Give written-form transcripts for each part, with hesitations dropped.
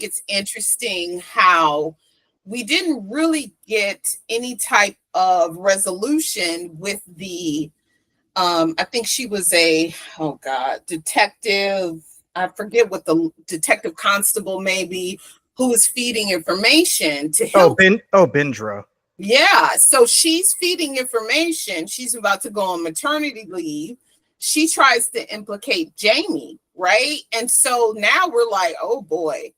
it's interesting how we didn't really get any type of resolution with the I think she was a, oh God, detective. I forget what the detective constable maybe, who was feeding information to Hilton. Bindra. Yeah, so she's feeding information. She's about to go on maternity leave. She tries to implicate Jamie, right? And so now we're like, oh boy,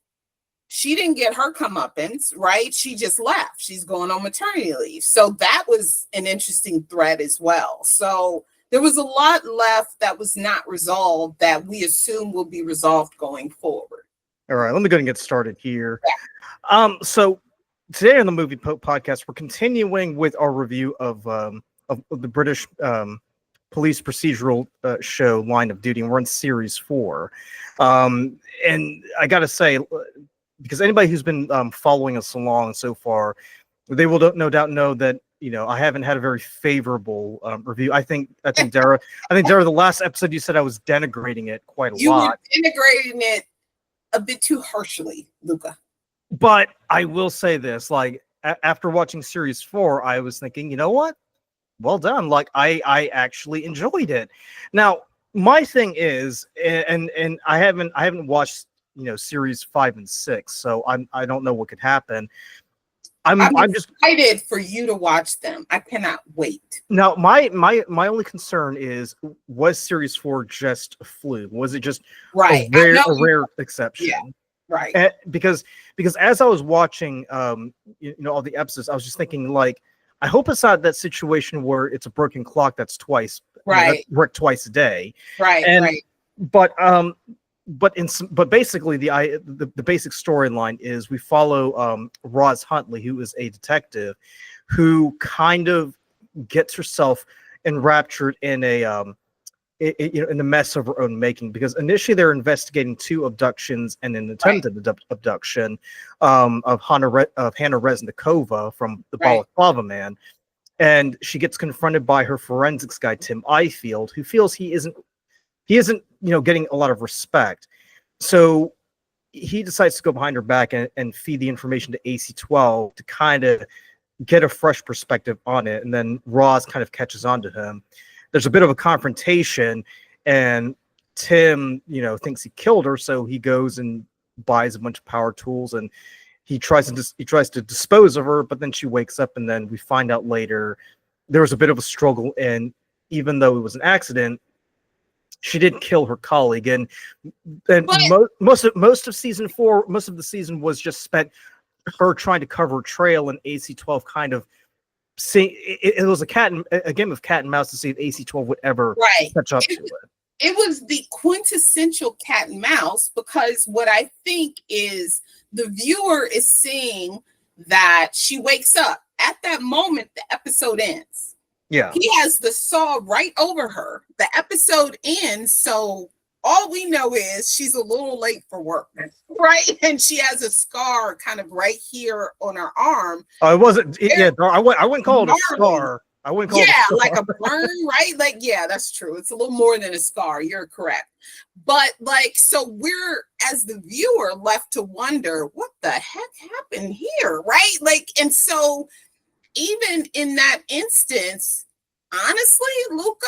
she didn't get her comeuppance, right? She just left. She's going on maternity leave. So that was an interesting thread as well. So there was a lot left that was not resolved that we assume will be resolved going forward. All right, let me go ahead and get started here. Yeah. So today on the Movie Podcast, we're continuing with our review of the British police procedural show Line of Duty, and we're in series 4. And I got to say, because anybody who's been following us along so far, they will no doubt know that I haven't had a very favorable review. I think Dara, the last episode you said I was denigrating it quite a lot. You were denigrating it a bit too harshly, Luca. But I will say this: like after watching series 4, I was thinking, you know what? Well done. Like I actually enjoyed it. Now my thing is, and I haven't watched series 5 and 6, so I don't know what could happen. I'm just excited for you to watch them. I cannot wait. Now, my only concern is, was series 4 just a fluke? Was it just a rare exception? Yeah, right. Because as I was watching, all the episodes, I was just thinking, like, I hope it's not that situation where it's a broken clock that's twice, right, worked twice a day, right, right. But basically the basic storyline is we follow Roz Huntley, who is a detective who kind of gets herself enraptured in in the mess of her own making, because initially they're investigating 2 abductions and an attempted abduction of Hannah Reznikova from the Balaclava Man, and she gets confronted by her forensics guy Tim Ifield, who feels he isn't getting a lot of respect. So he decides to go behind her back and feed the information to AC-12 to kind of get a fresh perspective on it. And then Roz kind of catches on to him. There's a bit of a confrontation, and Tim, thinks he killed her. So he goes and buys a bunch of power tools, and he tries to dispose of her, but then she wakes up, and then we find out later there was a bit of a struggle. And even though it was an accident, she did kill her colleague, and most of season 4, most of the season was just spent her trying to cover a trail, and AC-12 kind of it was a game of cat and mouse to see if AC-12 would ever catch up to it. It was the quintessential cat and mouse, because what I think is the viewer is seeing that she wakes up. At that moment, the episode ends. Yeah. He has the saw right over her. The episode ends, so all we know is she's a little late for work, right? And she has a scar kind of right here on her arm. Oh, it wasn't. I wouldn't call it a scar. I wouldn't call it a scar. Like a burn, right? Like, yeah, that's true. It's a little more than a scar. You're correct. But so we're, as the viewer, left to wonder, what the heck happened here, right? And so even in that instance, honestly, Luca,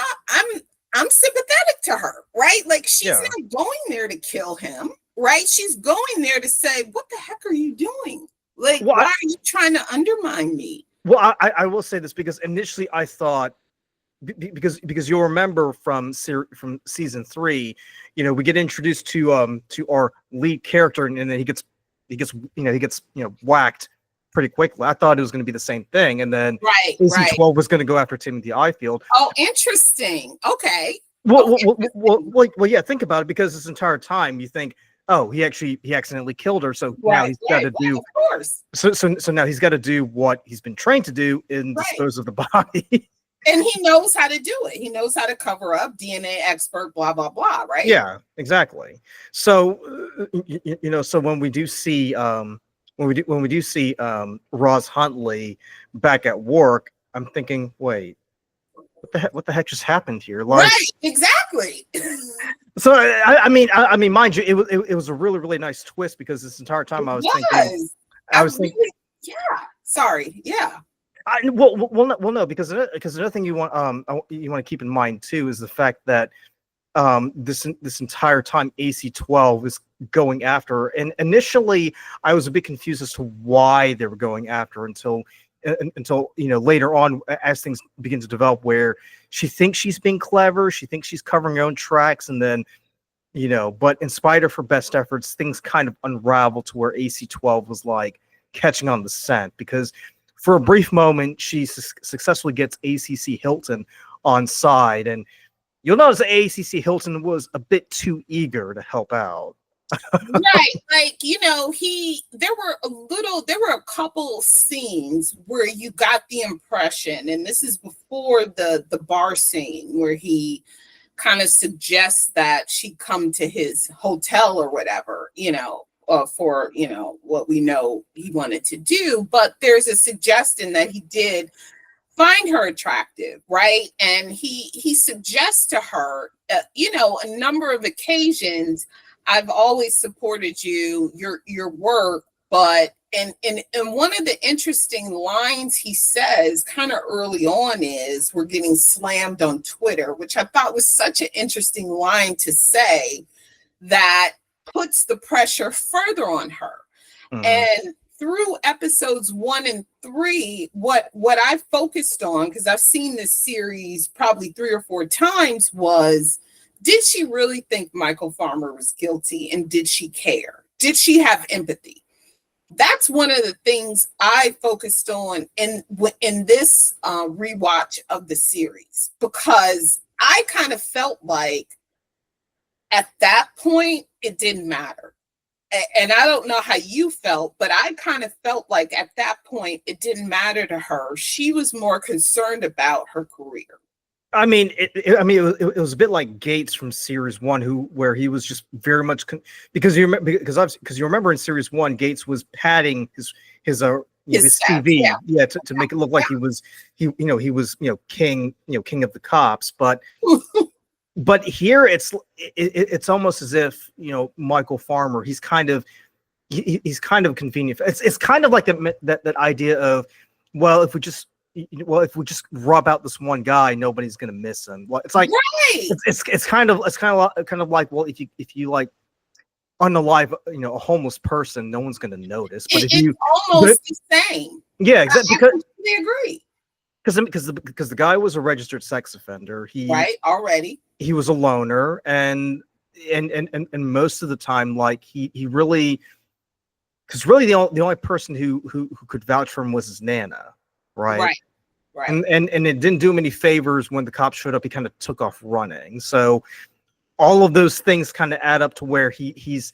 I'm sympathetic to her, right? She's not going there to kill him, right? She's going there to say, what the heck are you doing? Why are you trying to undermine me? Well, I will say this, because initially I thought, because you'll remember from season 3, we get introduced to our lead character, and then he gets whacked pretty quickly. I thought it was going to be the same thing, and then AC-12 was going to go after Timothy Ifield. Oh, interesting. Okay. Well, yeah. Think about it, because this entire time you think, oh, he accidentally killed her, so now he's got to do. Of course. So now he's got to do what he's been trained to do, and dispose of the body. And he knows how to do it. He knows how to cover up, DNA expert, blah blah blah. Right. Yeah, exactly. So so when we do see Roz Huntley back at work, I'm thinking, wait, what the heck just happened here? Like, Right, exactly. so I mean, mind you, it was a really really nice twist because this entire time It I was thinking, was. I I was thinking, really, yeah. Sorry. Yeah. no, because another thing you want to keep in mind too is the fact that this entire time AC-12 is going after her. And initially I was a bit confused as to why they were going after her until later on as things begin to develop, where she thinks she's being clever, she thinks she's covering her own tracks, and then but in spite of her best efforts, things kind of unravel to where AC-12 was like catching on the scent, because for a brief moment she successfully gets ACC Hilton on side, and you'll notice that ACC Hilton was a bit too eager to help out. Right. Like, there were a couple scenes where you got the impression, and this is before the bar scene where he kind of suggests that she come to his hotel or whatever, for, what we know he wanted to do. But there's a suggestion that he did find her attractive, right? And he suggests to her, a number of occasions, I've always supported your work, but and one of the interesting lines he says kind of early on is, we're getting slammed on Twitter, which I thought was such an interesting line to say, that puts the pressure further on her. Mhm. And through episodes 1 and 3, what I focused on, because I've seen this series probably 3 or 4 times, was, did she really think Michael Farmer was guilty, and did she care? Did she have empathy? That's one of the things I focused on in this rewatch of the series, because I kind of felt like at that point it didn't matter. And I don't know how you felt, but I kind of felt like at that point it didn't matter to her. She was more concerned about her career. I mean, it was a bit like Gates from series 1, where he was just very much because you remember, because you remember in series 1, Gates was padding his His CV, yeah. to make it look like he was king of the cops, but here it's almost as if Michael Farmer, he's kind of convenient. It's kind of like that idea of, well, if we just rub out this one guy, nobody's gonna miss him. Well, it's like, right. it's kind of like, well, if you like unalive a homeless person, no one's gonna notice. But it's almost the same. Yeah, exactly. I completely agree. Because the guy was a registered sex offender. He was a loner, and most of the time, like he really, because really the only person who could vouch for him was his nana, right? And it didn't do him any favors when the cops showed up. He kind of took off running. So all of those things kind of add up to where it's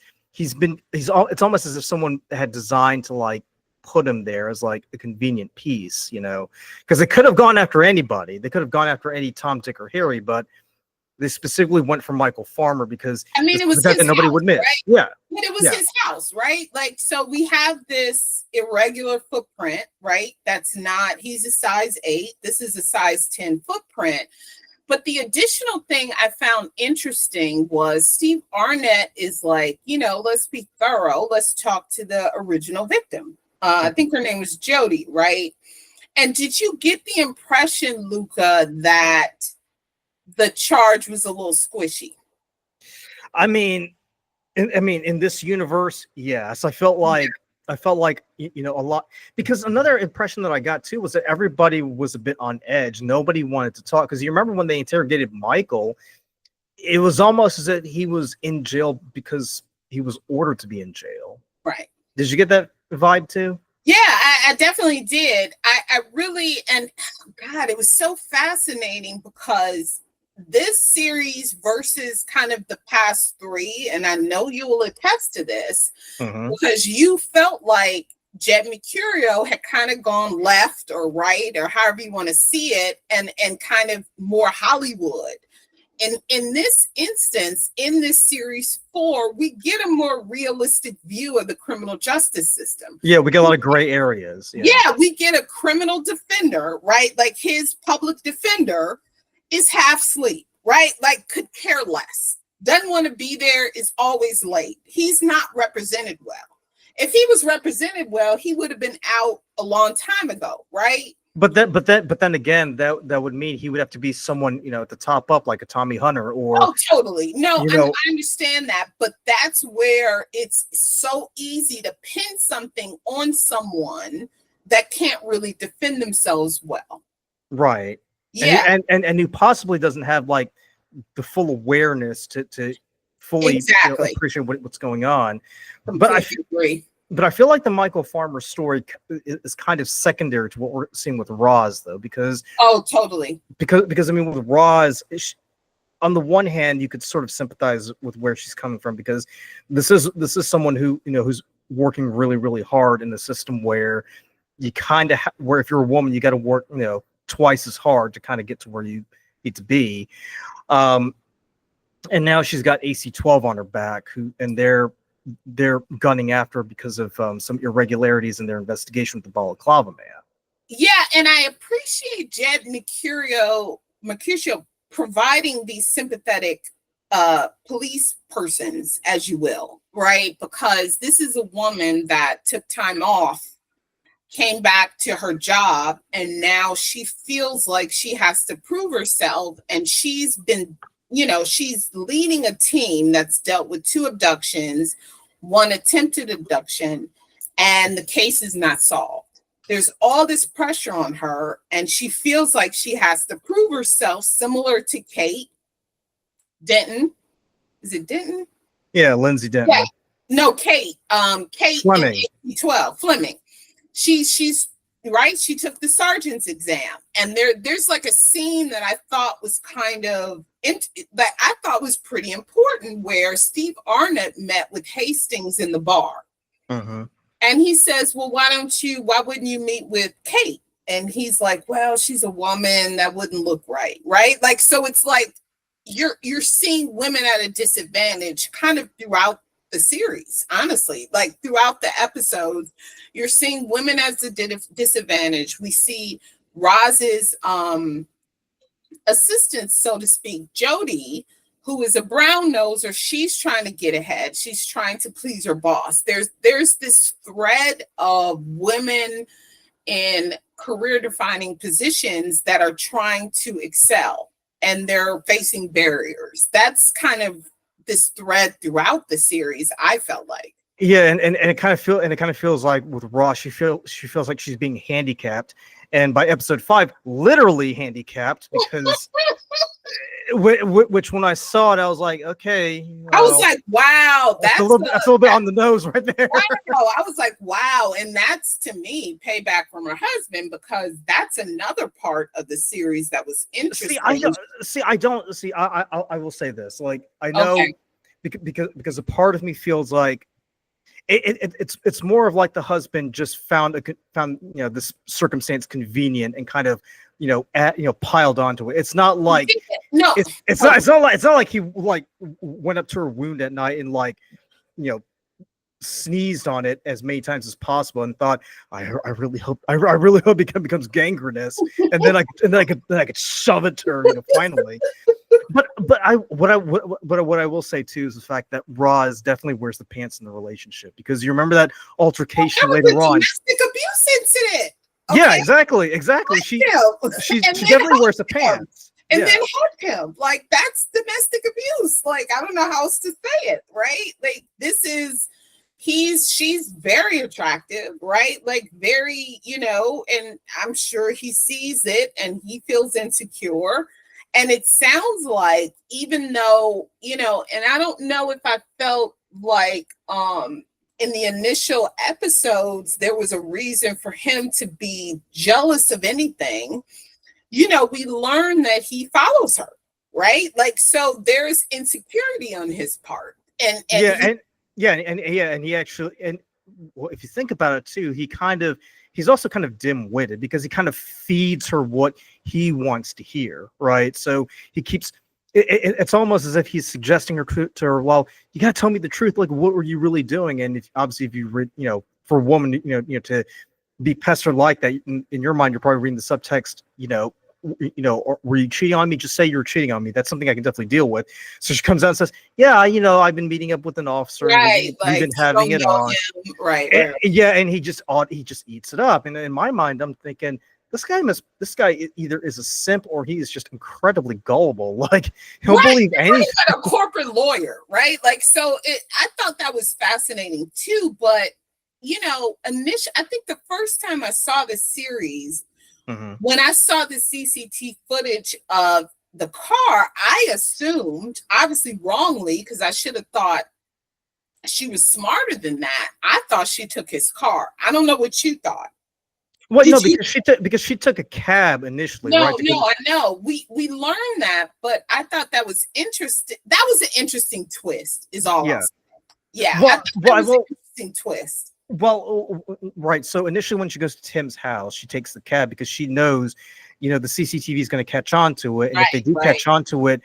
almost as if someone had designed to like put him there as like a convenient piece, because they could have gone after anybody. They could have gone after any Tom, Dick, or Harry, but they specifically went for Michael Farmer because it was that nobody house, would miss. Right? Yeah. But it was his house, right? Like, so we have this irregular footprint, right? He's a size 8. This is a size 10 footprint. But the additional thing I found interesting was Steve Arnett is like, let's be thorough. Let's talk to the original victim. I think her name was Jody, right? And did you get the impression, Luca, that the charge was a little squishy? I mean, in this universe, yes. I felt like a lot, because another impression that I got too was that everybody was a bit on edge. Nobody wanted to talk, because you remember when they interrogated Michael, it was almost as if he was in jail because he was ordered to be in jail. Right. Did you get that vibe too? Yeah, I definitely did. I really, and God, it was so fascinating, because this series versus kind of the past 3, and I know you will attest to this, because you felt like Jed Mercurio had kind of gone left or right, or however you want to see it, and kind of more Hollywood. And in this instance, in this series 4, we get a more realistic view of the criminal justice system. Yeah, we get a lot of gray areas. Yeah, we get a criminal defender, right? Like his public defender, is half sleep, right? Like could care less. Doesn't want to be there, is always late. He's not represented well. If he was represented well, he would have been out a long time ago, right? But then again, that would mean he would have to be someone, at the top up, like a Tommy Hunter, or Oh, totally. No, you and know, I understand that, but that's where it's so easy to pin something on someone that can't really defend themselves well. right, Yeah, and who possibly doesn't have like the full awareness to fully exactly. appreciate what's going on. But I Completely agree. but I feel like the Michael Farmer story is kind of secondary to what we're seeing with Roz, though, because Oh, totally. because I mean, with Roz, on the one hand, you could sort of sympathize with where she's coming from, because this is someone who who's working really really hard in the system, where you kind of where if you're a woman, you got to work twice as hard to kind of get to where you need to be. Um, and now she's got AC-12 on her back, and they're gunning after her because of some irregularities in their investigation with the Balaclava Man. Yeah, and I appreciate Jed Mercurio providing these sympathetic police persons, as you will, right? Because this is a woman that took time off, came back to her job, and now she feels like she has to prove herself. And she's been, she's leading a team that's dealt with 2 abductions, 1 attempted abduction, and the case is not solved. There's all this pressure on her, and she feels like she has to prove herself, similar to Kate Denton. Is it Denton? Yeah, Lindsay Denton. Yeah. No, Kate. Kate Fleming. 12 Fleming. She's right. She took the sergeant's exam, and there's like a scene that I thought was kind of that I thought was pretty important, where Steve Arnott met with Hastings in the bar. Mm-hmm. And he says, well, why wouldn't you meet with Kate? And he's like, well, she's a woman, that wouldn't look right. Right. Like, so it's like, you're seeing women at a disadvantage kind of throughout the series, honestly, like throughout the episodes, you're seeing women as a disadvantage. We see Roz's, assistant, so to speak, Jody, who is a brown noser. She's trying to get ahead. She's trying to please her boss. There's this thread of women in career defining positions that are trying to excel, and they're facing barriers. That's kind of this thread throughout the series, I felt like. Yeah, and it kind of feels like with Ross, she feels like she's being handicapped, and by episode 5, literally handicapped, because which when I saw it, I was like, okay, I was like, wow, that's a little bit on the nose right there. Wow. I was like, wow, and that's, to me, payback from her husband, because that's another part of the series that was interesting. I will say this, like, I know, okay, because a part of me feels like it's more of like the husband just found this circumstance convenient and kind of piled onto it. It's not like it's not like he like went up to her wound at night and like sneezed on it as many times as possible and thought, I really hope it becomes gangrenous, and then I could shove it to her finally. But what I will say too is the fact that Roz definitely wears the pants in the relationship, because you remember that altercation later on. Domestic abuse incident. Okay? Yeah, exactly. She definitely wears the pants. And then help him. Like, that's domestic abuse. Like, I don't know how else to say it, right? Like, she's very attractive, right? Like, very, and I'm sure he sees it and he feels insecure. And it sounds like, even though, and I don't know if I felt like in the initial episodes, there was a reason for him to be jealous of anything. We learn that he follows her, right? Like, so there's insecurity on his part. And he actually, and well, if you think about it too, he's also kind of dim-witted, because he kind of feeds her what he wants to hear, right? So he keeps it's almost as if he's suggesting to her, well, you got to tell me the truth, like, what were you really doing? And if you read, for a woman, to be pestered like that, in your mind, you're probably reading the subtext, were you cheating on me? Just say you're cheating on me. That's something I can definitely deal with. So she comes out and says, yeah, I've been meeting up with an officer. Right. We've Like been you having don't it know on. him. Right, And, right. yeah, and he just eats it up. And in my mind, I'm thinking this guy either is a simp or he is just incredibly gullible. Like he'll Right. believe You're anything. a corporate lawyer, right? Like, so I thought that was fascinating too. But, initially, I think the first time I saw the series, Mm-hmm. when I saw the CCTV footage of the car, I assumed, obviously wrongly, because I should have thought she was smarter than that. I thought she took his car. I don't know what you thought. Well, no, Did you? because she took a cab initially, right? No, I know. We learned that, but I thought that was interesting. That was an interesting twist, is all I'll Yeah. say. Yeah, I Well, thought that well, was an well, interesting twist. well, right. So initially, when she goes to Tim's house, she takes the cab because she knows, the CCTV is going to catch on to it, and if they Right, do right, catch on to it,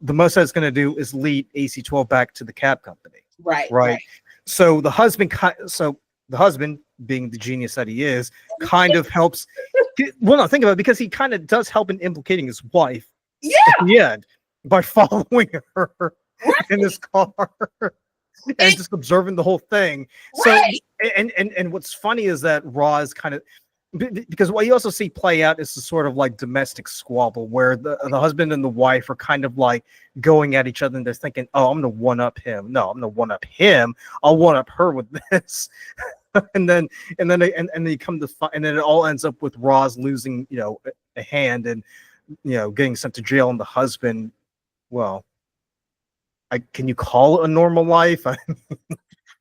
the most that's going to do is lead AC-12 back to the cab company, right, right? right. So the husband, being the genius that he is, kind of helps. Well, no, think about it, because he kind of does help in implicating his wife at Yeah, the end by following her in right, his car and and, just observing the whole thing. So, right. and what's funny is that Roz kind of, because what you also see play out is the sort of like domestic squabble where the husband and the wife are kind of like going at each other and they're thinking, oh, I'm gonna one up him. No, I'm gonna one up him. I'll one up her with this. And then they come to find, and then it all ends up with Roz losing, a hand and getting sent to jail, and the husband, well, can you call it a normal life?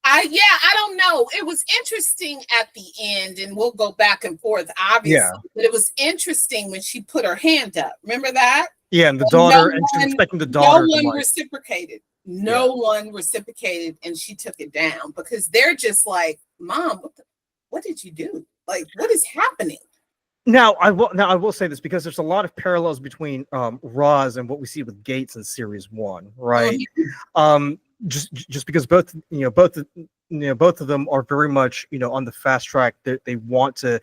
I don't know. It was interesting at the end, and we'll go back and forth, Yeah. obviously. But it was interesting when she put her hand up. Remember that? Yeah, and the And daughter, and she's expecting the daughter to like, reciprocated. yeah. No one reciprocated, and she took it down because they're just like, "Mom, what did you do? Like, what is happening?" Now I will say this because there's a lot of parallels between Roz and what we see with Gates in series one, right? Mhm. Just because both of them are very much on the fast track. They want to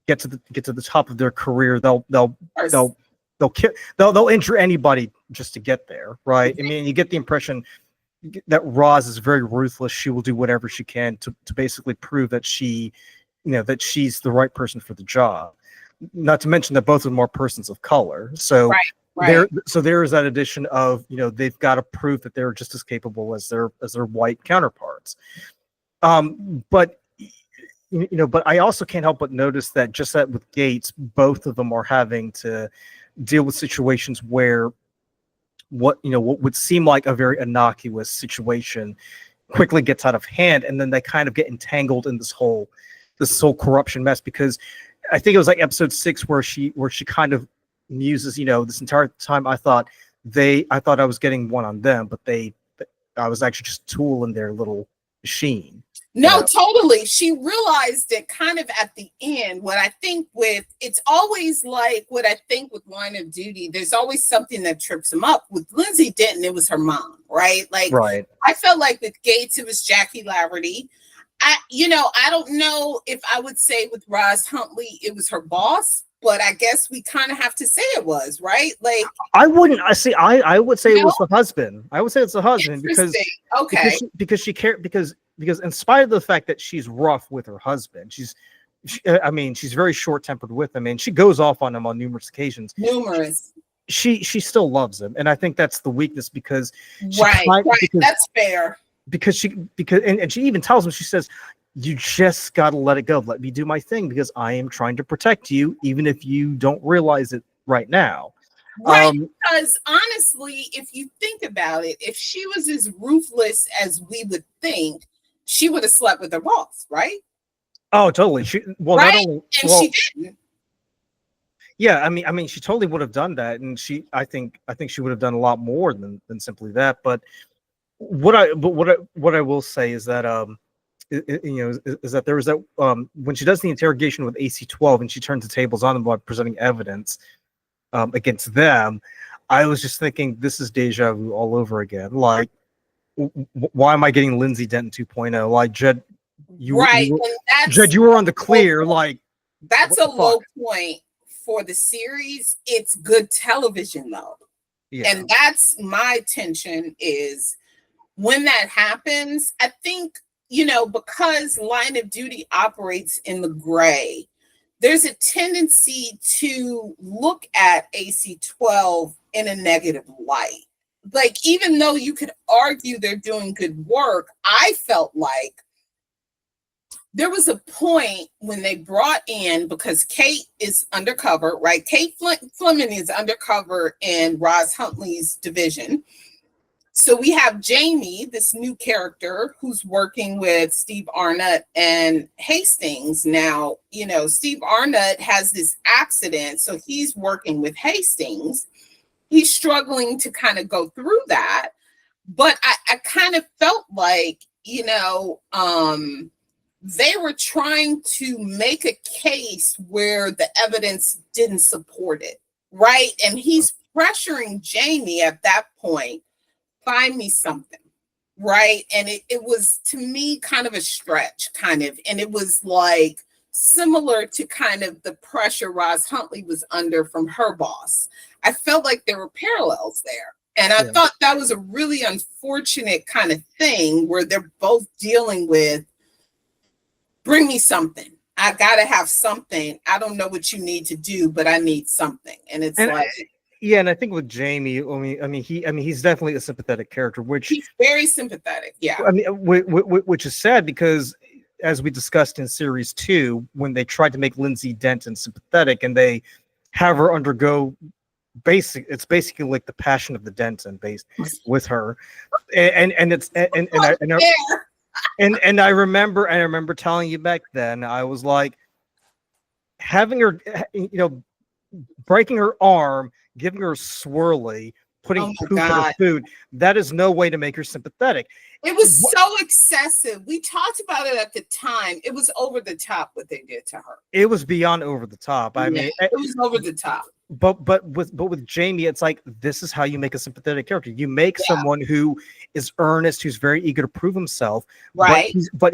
get to the top of their career. They'll they'll injure anybody just to get there, right? I mean, you get the impression that Roz is very ruthless. She will do whatever she can to basically prove that that she's the right person for the job. Not to mention that both of them are persons of color. So Right, right. there is that addition of they've got to prove that they're just as capable as their white counterparts. But but I also can't help but notice that just that with Gates, both of them are having to deal with situations where what would seem like a very innocuous situation quickly gets out of hand, and then they kind of get entangled in this whole corruption mess. Because I think it was like episode 6 where she kind of muses, this entire time I thought I was getting one on them, but I was actually just a tool in their little machine. No, totally. She realized it kind of at the end. What I think it's always like what I think with Line of Duty, there's always something that trips him up. With Lindsay Denton, it was her mom, right? Like, Right. I felt like with Gates, it was Jackie Laverty. I don't know if I would say with Roz Huntley, it was her boss, but I guess we kind of have to say it was, right? Like, I wouldn't. I see. I would say it no, was the husband. I would say it's the husband because interesting. Okay. because she cared because in spite of the fact that she's rough with her husband, I mean, she's very short tempered with him, and she goes off on him on numerous occasions. Numerous. She still loves him, and I think that's the weakness because Right. That's fair. because and she even tells him, she says, you just got to let it go, let me do my thing, because I am trying to protect you even if you don't realize it right now. Right, because honestly, if you think about it, if she was as ruthless as we would think, she would have slept with her boss, right? Oh, totally. Right, not only and she didn't. Yeah, I mean, she totally would have done that, and I think she would have done a lot more than simply that. But what I will say is that is that there was that when she does the interrogation with AC-12 and she turns the tables on them by presenting evidence against them, I was just thinking, this is deja vu all over again. Like, why am I getting Lindsay Denton 2.0? Like, Jed, Right, and Jed, you were on the clear. Like, that's a low point for the series, it's good television though. Yeah. And that's my tension is when that happens, I think, because Line of Duty operates in the gray, there's a tendency to look at AC-12 in a negative light. Like, even though you could argue they're doing good work, I felt like there was a point when they brought in, because Kate is undercover, right? Kate Fleming is undercover in Roz Huntley's division. So we have Jamie, this new character who's working with Steve Arnott and Hastings. Now, Steve Arnott has this accident, so he's working with Hastings. He's struggling to kind of go through that. But I kind of felt like, they were trying to make a case where the evidence didn't support it, right? And he's pressuring Jamie at that point, find me something, right? And it was, to me, kind of a stretch, and it was like similar to kind of the pressure Roz Huntley was under from her boss. I felt like there were parallels there. And I thought that was a really unfortunate kind of thing where they're both dealing with, bring me something. I got to have something. I don't know what you need to do, but I need something. And it's and and I think with Jamie, he's definitely a sympathetic character, which he's very sympathetic. Yeah. Which is sad because, as we discussed in series 2, when they tried to make Lindsay Denton sympathetic and they have her undergo it's basically like the Passion of the Denton based with her, and I remember telling you back then, I was like, having her, breaking her arm, giving her a swirly, putting poop in her food, that is no way to make her sympathetic. It was so excessive. We talked about it at the time. It was over the top what they did to her. It was beyond over the top. I mean, it was over the top. But with Jamie, it's like, this is how you make a sympathetic character. You make someone who is earnest, who's very eager to prove himself, right? But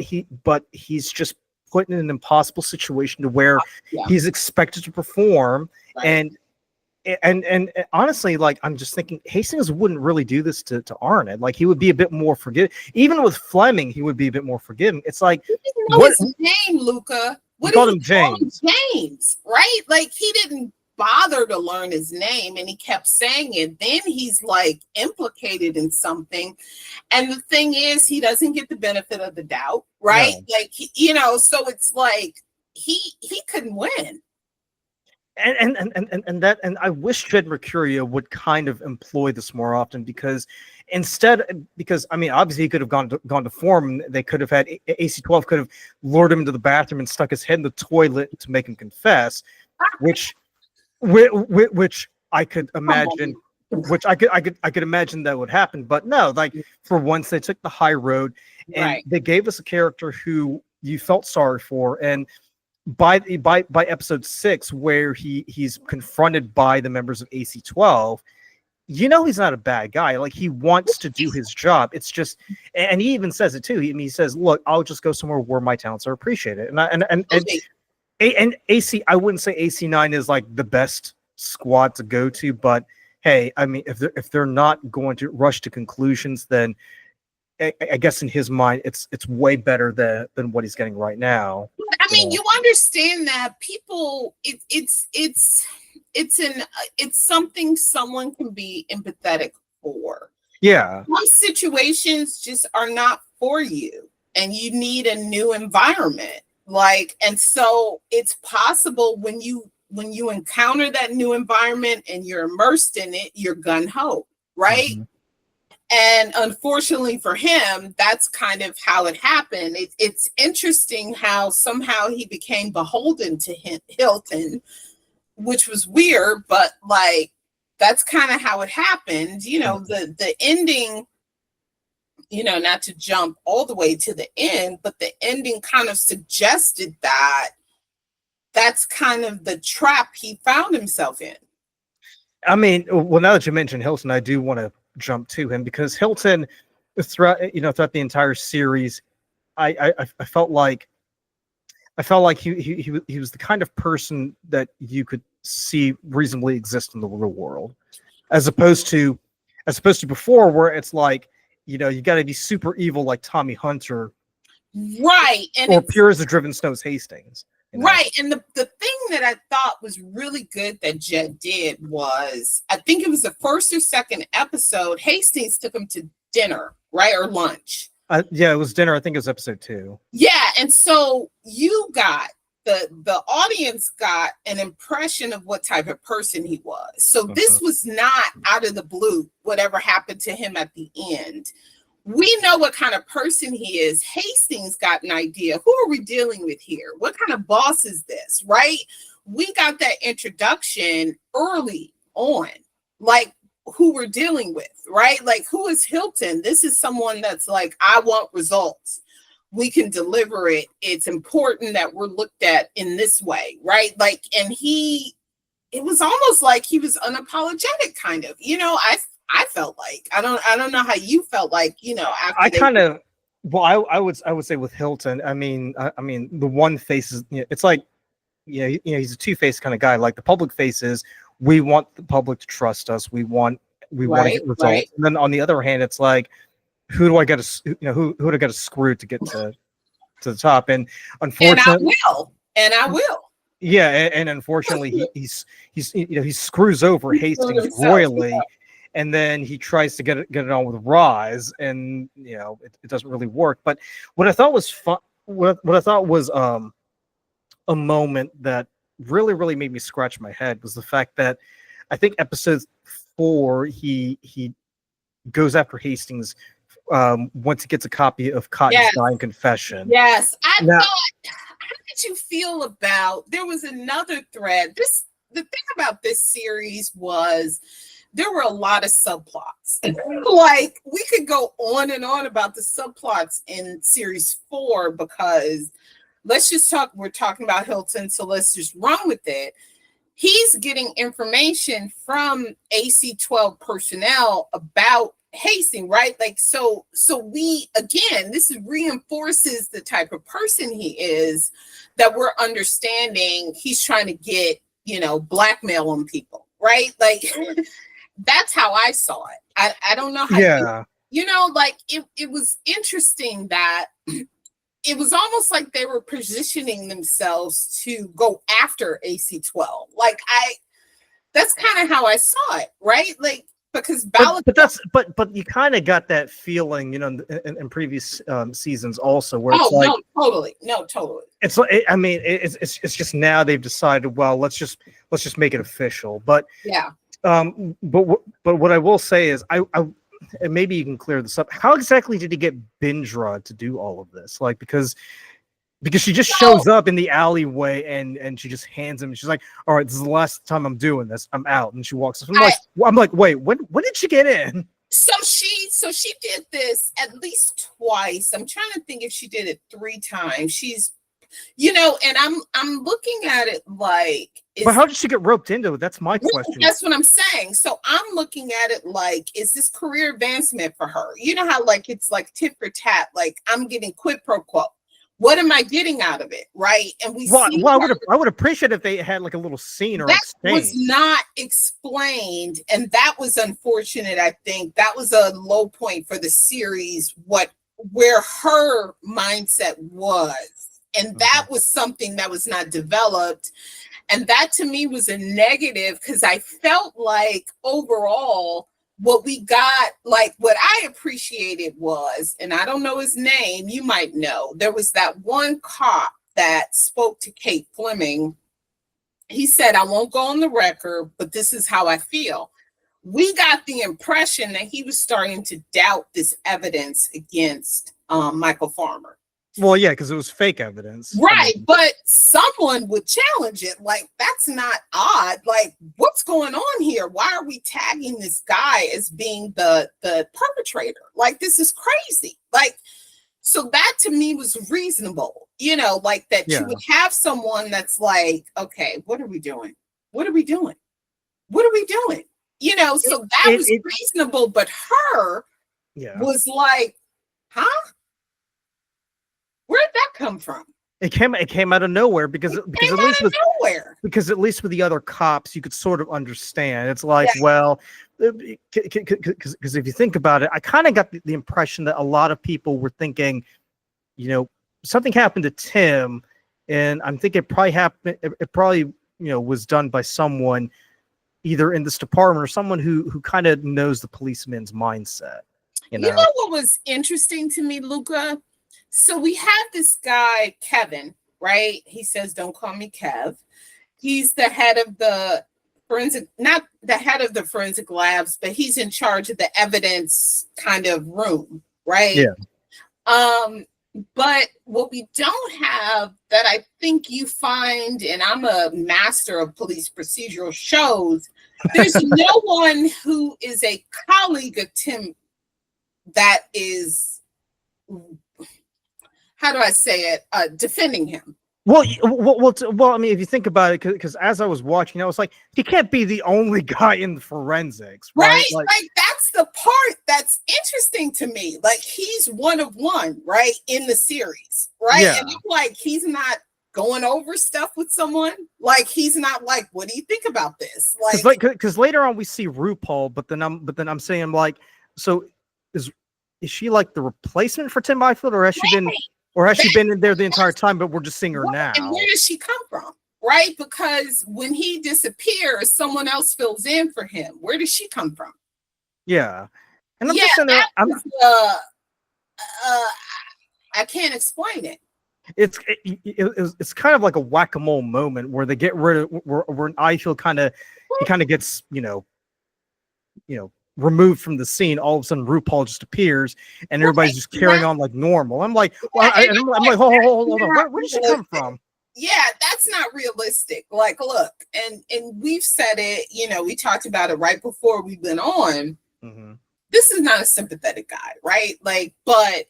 he's just put in an impossible situation to where he's expected to perform, right. And honestly, like, I'm just thinking Hastings wouldn't really do this to Arnott. Like, he would be a bit more forgiving. Even with Fleming, he would be a bit more forgiving. It's like, you didn't know his name, Luca. What called him James? James, right? Like, he didn't bother to learn his name, and he kept saying it. Then he's like implicated in something, and the thing is, he doesn't get the benefit of the doubt, right? No. Like, so it's like he couldn't win. And I wish Jed Mercurio would kind of employ this more often, because I mean, obviously he could have gone to form. They could have had AC-12 could have lured him into the bathroom and stuck his head in the toilet to make him confess, which I could imagine, I could imagine that would happen. But no, like, for once they took the high road, and they gave us a character who you felt sorry for. And by episode 6, where he's confronted by the members of AC-12, he's not a bad guy. Like, he wants to do his job. It's just, and he even says it too. He says, "Look, I'll just go somewhere where my talents are appreciated." And AC, I wouldn't say AC-9 is like the best squad to go to, but hey, I mean, if they're not going to rush to conclusions, then I guess in his mind, it's way better than what he's getting right now. I mean, you understand that people, it's something someone can be empathetic for. Yeah. Some situations just are not for you, and you need a new environment. Like, and so it's possible when you encounter that new environment and you're immersed in it, you're gun-ho, right? Mm-hmm. And unfortunately for him, that's kind of how it happened. It's interesting how somehow he became beholden to Hilton, which was weird, but like, that's kind of how it happened. The ending, not to jump all the way to the end, but the ending kind of suggested that that's kind of the trap he found himself in. I mean, well, now that you mentioned Hilton, I do want to jump to him, because Hilton, throughout the entire series, I felt like he was the kind of person that you could see reasonably exist in the real world, as opposed to before, where it's like, you got to be super evil like Tommy Hunter, right, and or it's pure as the driven snows Hastings. right. And the thing that I thought was really good that Jed did was, I think it was the first or second episode, Hastings took him to dinner, right, or lunch. Yeah, it was dinner. I think it was episode 2. Yeah, and so you got the audience got an impression of what type of person he was. So this was not out of the blue, whatever happened to him at the end. We know what kind of person he is. Hastings got an idea. Who are we dealing with here? What kind of boss is this, right? We got that introduction early on, like who we're dealing with, right? Like, who is Hilton? This is someone that's like, I want results. We can deliver it. It's important that we're looked at in this way, right? Like, and it was almost like he was unapologetic, kind of. I felt like, I don't know how you felt like, after I kind of, well, I would say with Hilton, I mean the one face is, it's like, he's a two-faced kind of guy. Like, the public face is, we want the public to trust us. We want to get results. Right. And then on the other hand, it's like, who do I got to, who do I got to screw to get to the top? And unfortunately, and I will. Yeah, and unfortunately, he screws over Hastings royally. Yeah. And then he tries to get it on with Roz, and it doesn't really work. But what I thought was fun, what I thought was a moment that really made me scratch my head was the fact that I think episode 4 he goes after Hastings once he gets a copy of Cotton's dying confession. Yes, I thought. How did you feel about? There was another thread. The thing about this series was, there were a lot of subplots. Like, we could go on and on about the subplots in series 4, because we're talking about Hilton, so let's just run with it. He's getting information from AC-12 personnel about Hastings, right? Like, so we, again, this reinforces the type of person he is, that we're understanding he's trying to get, blackmail on people, right? Like, that's how I saw it. I don't know how like, it was interesting that it was almost like they were positioning themselves to go after AC-12. Like, that's kind of how I saw it, right? Like, because but you kind of got that feeling, in previous seasons also, where it's like, no, totally. It's like, I mean, it's just now they've decided, well, let's just make it official. But yeah. But what I will say is, I and maybe you can clear this up. How exactly did he get Bindra to do all of this? Like, because she just shows up in the alleyway and she just hands him. She's like, "All right, this is the last time I'm doing this. I'm out." And she walks off. I'm like, wait, when did she get in? So she did this at least twice. I'm trying to think if she did it 3 times. She's, and I'm looking at it like, but how did she get roped into it? That's my question. That's what I'm saying. So I'm looking at it like, is this career advancement for her? You know how, like, it's like tit for tat, like, I'm getting quid pro quo. What am I getting out of it, right? And I would appreciate if they had like a little scene or that exchange. was not explained, and that was unfortunate. I think that was a low point for the series, where her mindset was, and that was something that was not developed. And that to me was a negative, because I felt like overall what we got, like what I appreciated was, and I don't know his name, you might know, there was that one cop that spoke to Kate Fleming. He said, I won't go on the record, but this is how I feel. We got the impression that he was starting to doubt this evidence against Michael Farmer. Well, yeah, because it was fake evidence. Right, but someone would challenge it. Like, that's not odd. Like, what's going on here? Why are we tagging this guy as being the perpetrator? Like, this is crazy. Like, so that to me was reasonable. Like that you would have someone that's like, okay, what are we doing? What are we doing? What are we doing? So that was reasonable, but her was like, huh? Where'd that come from? It came out of nowhere because at least nowhere. Because at least with the other cops, you could sort of understand. It's like, well, because if you think about it, I kind of got the impression that a lot of people were thinking, something happened to Tim, and I'm thinking it probably happened. It probably was done by someone either in this department or someone who kind of knows the policeman's mindset. You know what was interesting to me, Luca? So we have this guy, Kevin, right? He says, "Don't call me Kev." He's the head of the forensic, not the head of the forensic labs, but he's in charge of the evidence kind of room, right? Yeah. But what we don't have that I think you find, and I'm a master of police procedural shows, there's no one who is a colleague of Tim that is, how do I say it, defending him. Well, I mean, if you think about it, because as I was watching, I was like, he can't be the only guy in the forensics, right? Like that's the part that's interesting to me. Like, he's one of one, right, in the series, right? Yeah. And I'm like, he's not going over stuff with someone. Like, he's not like, what do you think about this? Like, because later on we see RuPaul, but then I'm saying, like, so is she like the replacement for Tim Byfield, or has she been? Or has she been in there the entire time, but we're just seeing her now? And where does she come from? Right? Because when he disappears, someone else fills in for him. Where does she come from? Yeah. And I'm just saying, I can't explain it. It's kind of like a whack-a-mole moment where they get rid of where I feel he kind of gets removed from the scene. All of a sudden RuPaul just appears and everybody's just carrying on like normal. I'm like, I'm like, hold on, where did she come from? Yeah, that's not realistic. Like, look, and we've said it, we talked about it right before we went on. Mm-hmm. This is not a sympathetic guy, right? Like, but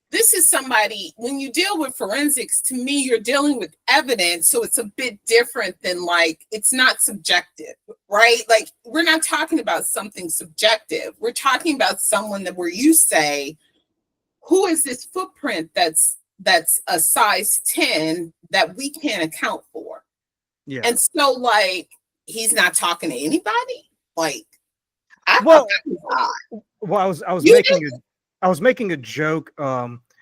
this is somebody, when you deal with forensics, to me, you're dealing with evidence. So it's a bit different than, like, it's not subjective, right? Like, we're not talking about something subjective. We're talking about someone where you say, who is this footprint that's a size 10 that we can't account for? Yeah. And so, like, he's not talking to anybody. Like, I was making a joke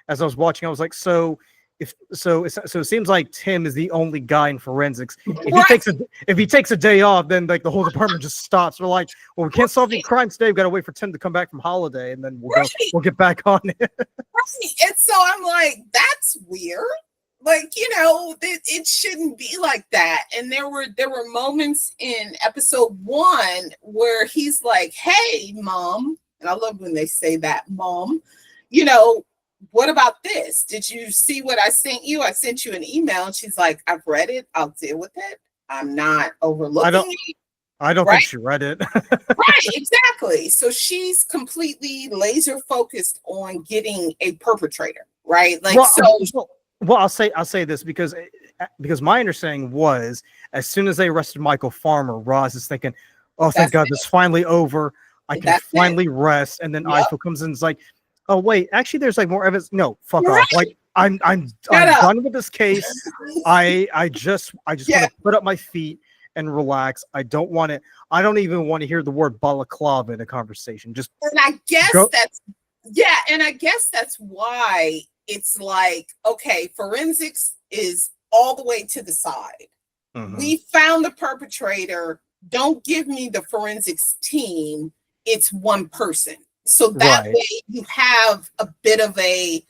as I was watching. I was like, so it seems like Tim is the only guy in forensics. If he takes a day off, then like the whole department just stops. We're like, well, we can't solve any crimes today. We've got to wait for Tim to come back from holiday, and then we'll get back on it. Right. And so I'm like, that's weird. Like, it shouldn't be like that. And there were moments in episode 1 where he's like, hey, Mom. And I love when they say that, Mom, what about this? Did you see what I sent you? I sent you an email. And she's like, I've read it. I'll deal with it. I'm not overlooking it. I don't think she read it. Right, exactly. So she's completely laser focused on getting a perpetrator, right? Like, well, I'll say this because my understanding was, as soon as they arrested Michael Farmer, Roz is thinking, oh, thank God, this is finally over. I can finally rest. And then Eiffel comes in and is like, oh, wait, actually, there's like more evidence. No, fuck off. Like, I'm done with this case. I just want to put up my feet and relax. I don't even want to hear the word balaclava in a conversation. And I guess that's why it's like, okay, forensics is all the way to the side. Mm-hmm. We found the perpetrator. Don't give me the forensics team. It's one person. So that way you have a bit of a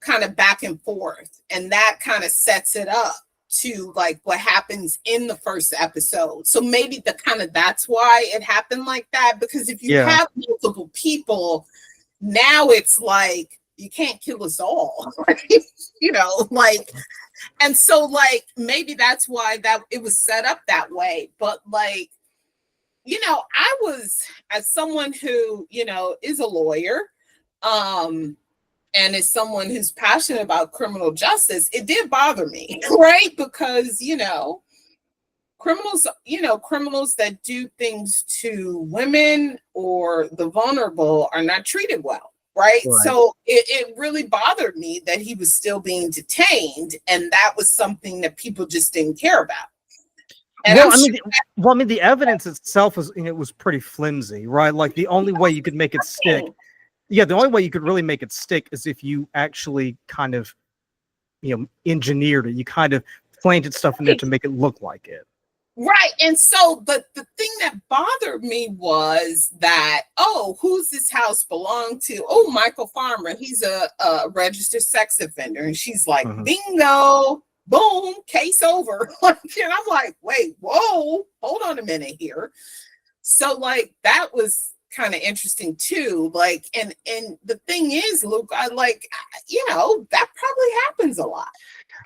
kind of back and forth, and that kind of sets it up to like what happens in the first episode. So maybe that's why it happened like that, because if you have multiple people, now it's like, you can't kill us all, right? And so like, maybe that's why that it was set up that way. But like, I was, as someone who, is a lawyer, and is someone who's passionate about criminal justice, it did bother me, right? Because, criminals that do things to women or the vulnerable are not treated well. Right. So it really bothered me that he was still being detained. And that was something that people just didn't care about. And Well, I'm I sure mean, the evidence itself was, it was pretty flimsy, right? Like the only way you could make it stick, yeah, the only way you could really make it stick is if you actually kind of, engineered it. You kind of planted stuff in there to make it look like it. right. And so the thing that bothered me was that, oh, who's this house belong to? Oh, Michael Farmer. He's a registered sex offender. And she's like, Mhm. bingo, boom, case over. And I'm like, wait, whoa, hold on a minute here. So like that was kind of interesting too. Like, and the thing is, Luke, I like, that probably happens a lot.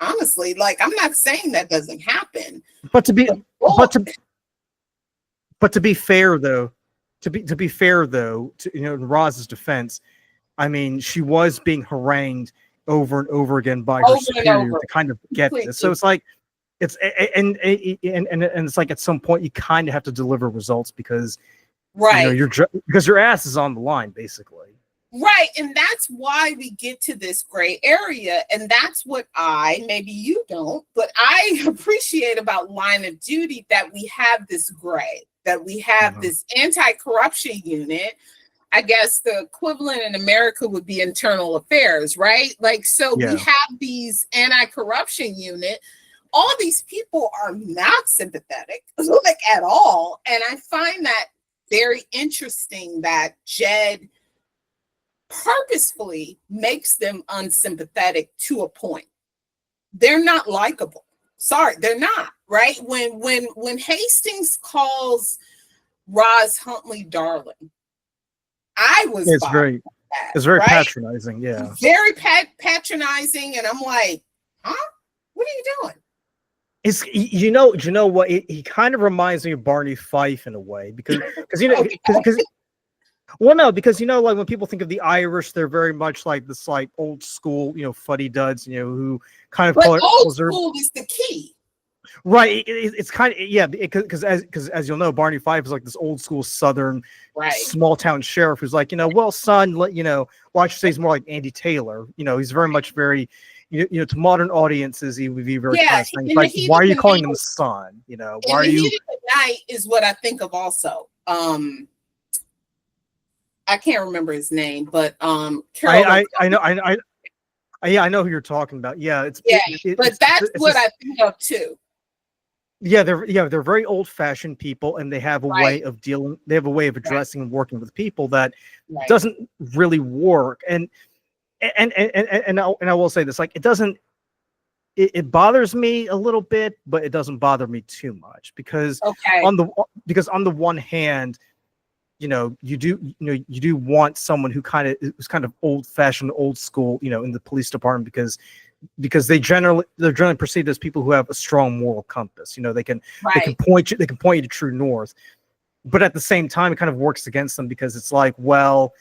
Honestly, like I'm not saying that doesn't happen. But to be, The but book, to, but to be fair though, to be fair though, in Roz's defense, I mean, she was being harangued over and over again by her over and superior over, to kind of get this. So completely. it's like, and it's like at some point you kind of have to deliver results because Right. because your ass is on the line basically. Right. And that's why we get to this gray area. And that's what maybe you don't, but I appreciate about Line of Duty, that we have this gray, that we have Mhm. this anti-corruption unit. I guess the equivalent in America would be internal affairs, right? Like, so we Yeah, have these anti-corruption unit. All these people are not sympathetic, like at all. And I find that very interesting that Jed purposefully makes them unsympathetic to a point. They're not likable. Sorry, they're not, right? When Hastings calls Roz Huntley darling, I was it's bothered very by that, it's very right? patronizing. Yeah, Very patronizing, and I'm like, huh? What are you doing? it's you know what, he kind of reminds me of Barney Fife in a way because Okay. because well, no, because like when people think of the Irish, they're very much like this, like old school, fuddy duds, who kind of But old calls their school is the key. right. It's kind of, yeah, because as you'll know, Barney Fife is like this old school Southern Right. small town sheriff who's like, well, son, well, I should say he's more like Andy Taylor. He's very much very, to modern audiences, he would be very Yeah. condescending. It's In the like, heat why of are you the calling night, him son? Why in are the you? heat of the night is what I think of also. I can't remember his name, but Carol. Yeah, I know who you're talking about. Yeah, Yeah, but that's it's what just I think of too. they're very old fashioned people, and they have a Right, way of dealing. They have a way of right, addressing and working with people that right. doesn't really work. And I will say this, like, it doesn't. It bothers me a little bit, but it doesn't bother me too much Okay, on the one hand, you do want someone who's kind of old fashioned, old school, in the police department because they're generally perceived as people who have a strong moral compass. They can right. point you to true north, but at the same time, it kind of works against them because it's like, well,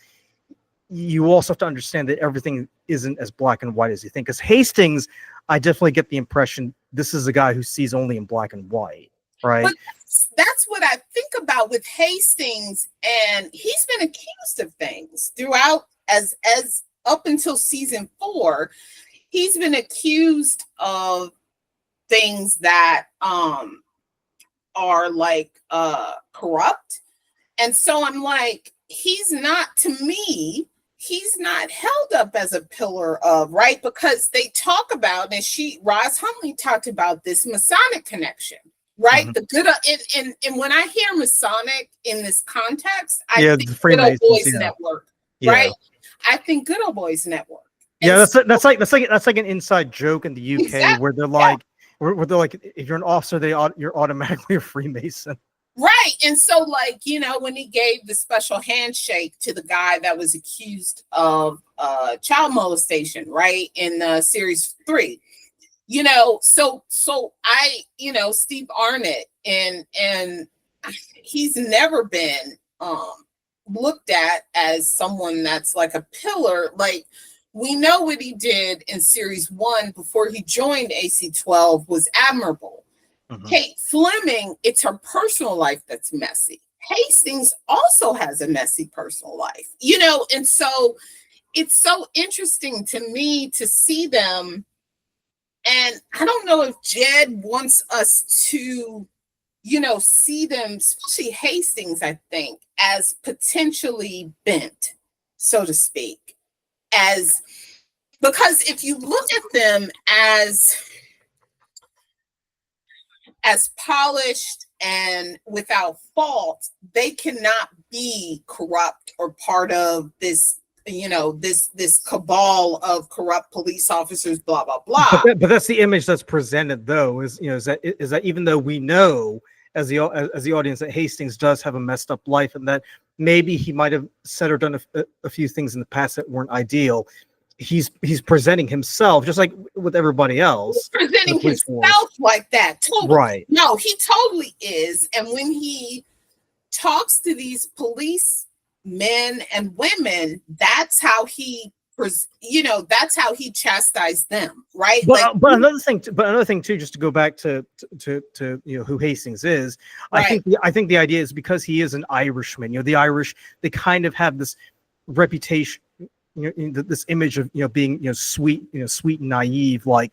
you also have to understand that everything isn't as black and white as you think. Because Hastings, I definitely get the impression this is a guy who sees only in black and white, But right? that's what I think about with Hastings, and he's been accused of things throughout as up until season 4. He's been accused of things that are like corrupt. And so I'm like, he's not held up as a pillar of, right? Because they talk about, and Roz Huntley talked about this Masonic connection, right? Mhm. The good, and when I hear Masonic in this context, I Yeah, think the Good Old Freemasons. Boys Yeah, Network, right? yeah. I think Good Old Boys Network. Yeah, And so, that's like an inside joke in the UK exactly, where they're yeah. like, where they're like, if you're an officer, you're automatically a Freemason. Right. And so, like, when he gave the special handshake to the guy that was accused of child molestation, right, in series 3, so I, Steve Arnott, and he's never been looked at as someone that's like a pillar. Like, we know what he did in series 1 before he joined AC-12 was admirable. Mhm. Kate Fleming, it's her personal life that's messy. Hastings also has a messy personal life, and so it's so interesting to me to see them. And I don't know if Jed wants us to see them, especially Hastings, I think, as potentially bent, so to speak, because if you look at them as polished and without fault, they cannot be corrupt or part of this, this cabal of corrupt police officers, blah, blah, blah. But that's the image that's presented, though, is that even though we know as the audience that Hastings does have a messed up life, and that maybe he might have said or done a few things in the past that weren't ideal, he's presenting himself just like with everybody else. He's presenting himself like that, totally. Right? No, he totally is. And when he talks to these police men and women, that's how he chastised them, right? But another thing too, just to go back to who Hastings is, right. I think the idea is because he is an Irishman. The Irish, they kind of have this reputation, this image of being sweet, sweet and naive, like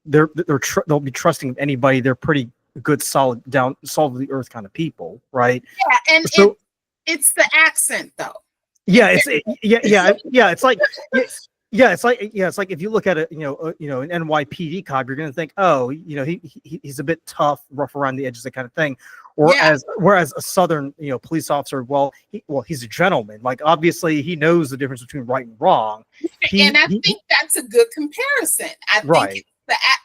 they'll be trusting of anybody. They're pretty good, solid of the earth kind of people, right? Yeah, and so it's the accent though. Yeah, it's like it's like if you look at it, an NYPD cop, you're gonna think, oh, he's a bit tough, rough around the edges, that kind of thing. Whereas a Southern, police officer, he's a gentleman. Like obviously he knows the difference between right and wrong. And I think that's a good comparison. I think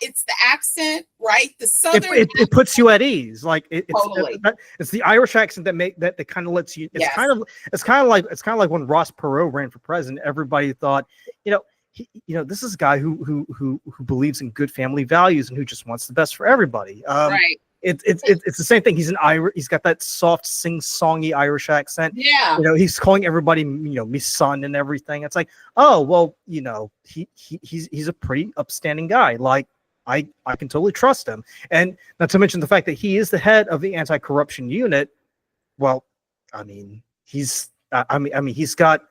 it's the accent, right? The Southern. It puts you at ease. Like totally. It's the Irish accent that kind of lets you. It's kind of like when Ross Perot ran for president. Everybody thought, this is a guy who believes in good family values and who just wants the best for everybody. Right. It's the same thing. He's an Irish. He's got that soft, sing-songy Irish accent. Yeah. He's calling everybody, me son and everything. It's like, oh well, he's a pretty upstanding guy. Like I can totally trust him. And not to mention the fact that he is the head of the anti-corruption unit. Well, he's got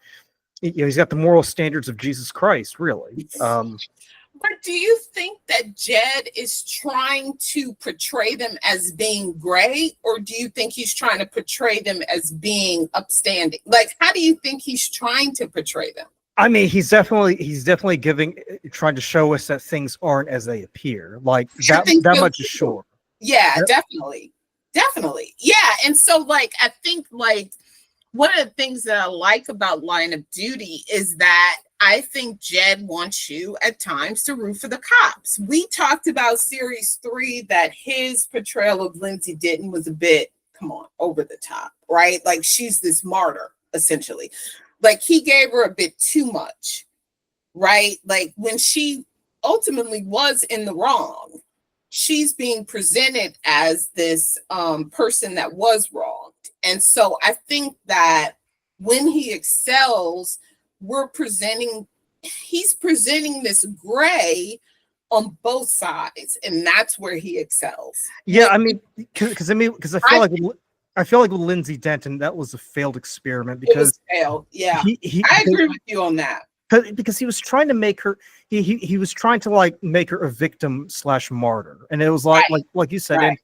the moral standards of Jesus Christ, really. But do you think that Jed is trying to portray them as being gray, or do you think he's trying to portray them as being upstanding? Like, how do you think he's trying to portray them? He's definitely trying to show us that things aren't as they appear. Like that much is sure. Yeah, definitely. Yeah. And so like, I think like one of the things that I like about Line of Duty is that I think Jed wants you at times to root for the cops. We talked about series 3 that his portrayal of Lindsay Denton was a bit, over the top, right? Like she's this martyr, essentially. Like he gave her a bit too much, right? Like when she ultimately was in the wrong, she's being presented as this person that was wronged. And so I think that when he excels, he's presenting this gray on both sides, and that's where he excels. Yeah, because I feel like with Lindsay Denton, that was a failed experiment because it was failed. Yeah, I agree with you on that. Because he was trying to make her, he was trying to like make her a victim / martyr, and it was like you said, right.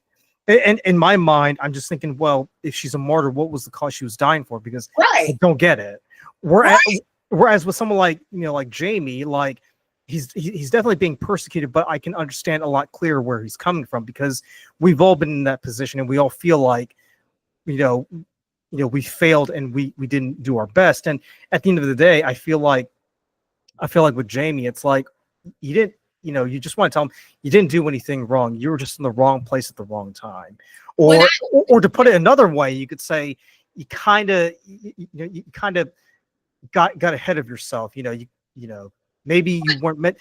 And in my mind, I'm just thinking, well, if she's a martyr, what was the cause she was dying for? Because I don't get it. Whereas with someone like like Jamie, like he's definitely being persecuted, but I can understand a lot clearer where he's coming from because we've all been in that position and we all feel like we failed and we didn't do our best. And at the end of the day, I feel like with Jamie, it's like you didn't, you just want to tell him you didn't do anything wrong. You were just in the wrong place at the wrong time. Or to put it another way, you could say you kind of got ahead of yourself. Maybe you weren't meant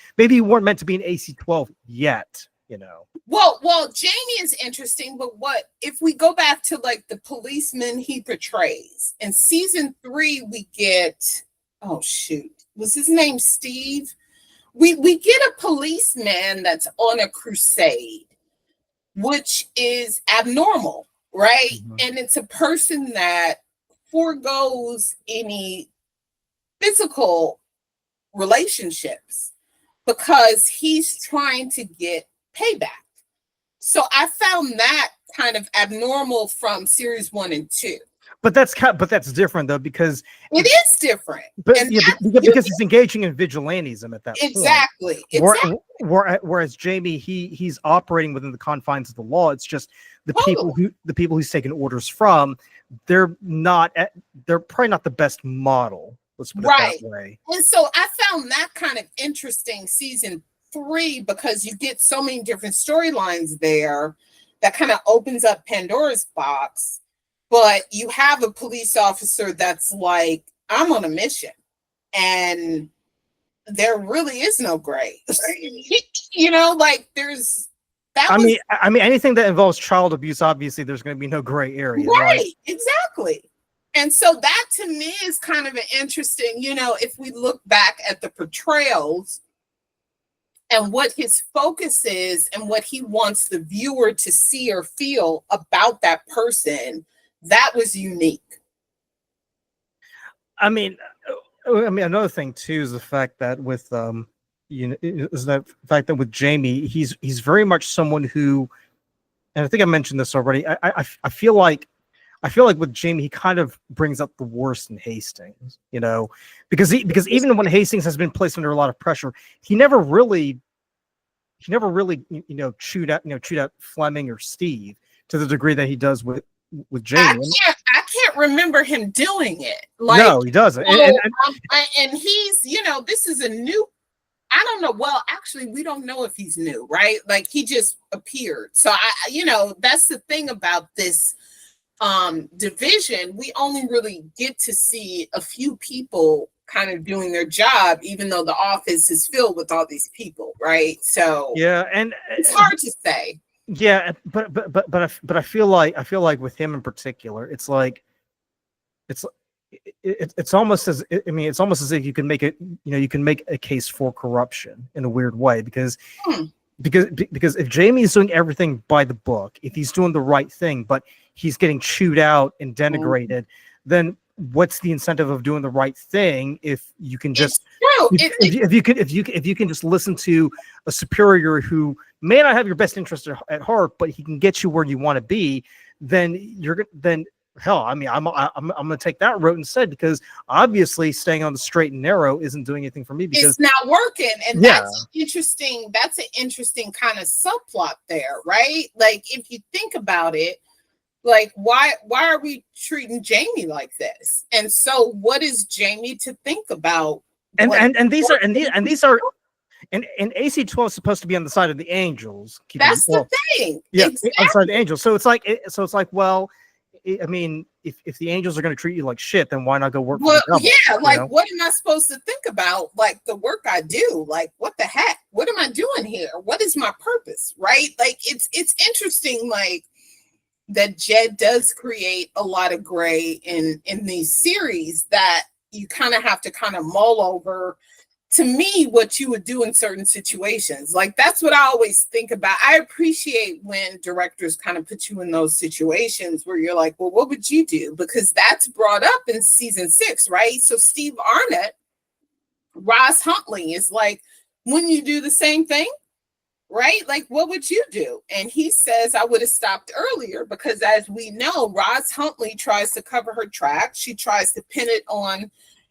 to be an AC-12 yet. Well, Jamie is interesting, but what if we go back to like the policeman he portrays in season 3? We get, oh shoot, was his name Steve? We get a policeman that's on a crusade, which is abnormal, right? Mm-hmm. And it's a person that forgoes any physical relationships because he's trying to get payback. So I found that kind of abnormal from series 1 and 2. But that's different though, because It is different. but And yeah, because he's engaging in vigilantism at that exactly, point. exactly. Whereas Jamie, he's operating within the confines of the law. It's just the Totally. people he's taking orders from, they're probably not the best model. Let's put it Right. that way. And so I found that kind of interesting season 3 because you get so many different storylines there that kind of opens up Pandora's box. But you have a police officer that's like, I'm on a mission, and there really is no gray. You know, like there's that I was mean, anything that involves child abuse, obviously, there's going to be no gray area, right, right? exactly. And so that to me is kind of an interesting, you know, if we look back at the portrayals and what his focus is and what he wants the viewer to see or feel about that person, that was unique. I mean, another thing too is the fact that with is that fact that with Jamie, he's very much someone who, and I think I mentioned this already. I feel like with Jamie, he kind of brings up the worst in Hastings, you know, because even when Hastings has been placed under a lot of pressure, he never really chewed out Fleming or Steve to the degree that he does with Jamie. I can't remember him doing it. Like, no, he doesn't. And he's, you know, this is a new, I don't know. Well, actually, we don't know if he's new, right? Like he just appeared. So you know, that's the thing about this division. We only really get to see a few people kind of doing their job, even though the office is filled with all these people, right? So yeah, and it's hard to say. Yeah, but I feel like with him in particular, it's like it's almost as it's almost as if you can make it, you can make a case for corruption in a weird way because if Jamie's doing everything by the book, if he's doing the right thing, but he's getting chewed out and denigrated, then what's the incentive of doing the right thing if you can just if you can just listen to a superior who may not have your best interest at heart, but he can get you where you want to be, then hell, I mean, I'm going to take that route instead, because obviously staying on the straight and narrow isn't doing anything for me because it's not working. And that's interesting. That's an interesting kind of subplot there, right? Like if you think about it, like why are we treating Jamie like this? And so what is Jamie to think about? And these are and AC-12 is supposed to be on the side of the angels. That's the thing. Yeah, exactly. On the side of the angels. So it's like, well, I mean, if the angels are going to treat you like shit, then why not go work for the devil? Yeah, like what am I supposed to think about? Like the work I do, like what the heck? What am I doing here? What is my purpose? Right? Like it's interesting, like that Jed does create a lot of gray in these series that you kind of have to kind of mull over. To me, what you would do in certain situations, like that's what I always think about. I appreciate when directors kind of put you in those situations where you're like, well, what would you do? Because that's brought up in season 6, right? So Steve Arnott, Ross Huntley is like, wouldn't you do the same thing? Right? Like, what would you do? And he says, I would have stopped earlier, because as we know, Ross Huntley tries to cover her tracks. She tries to pin it on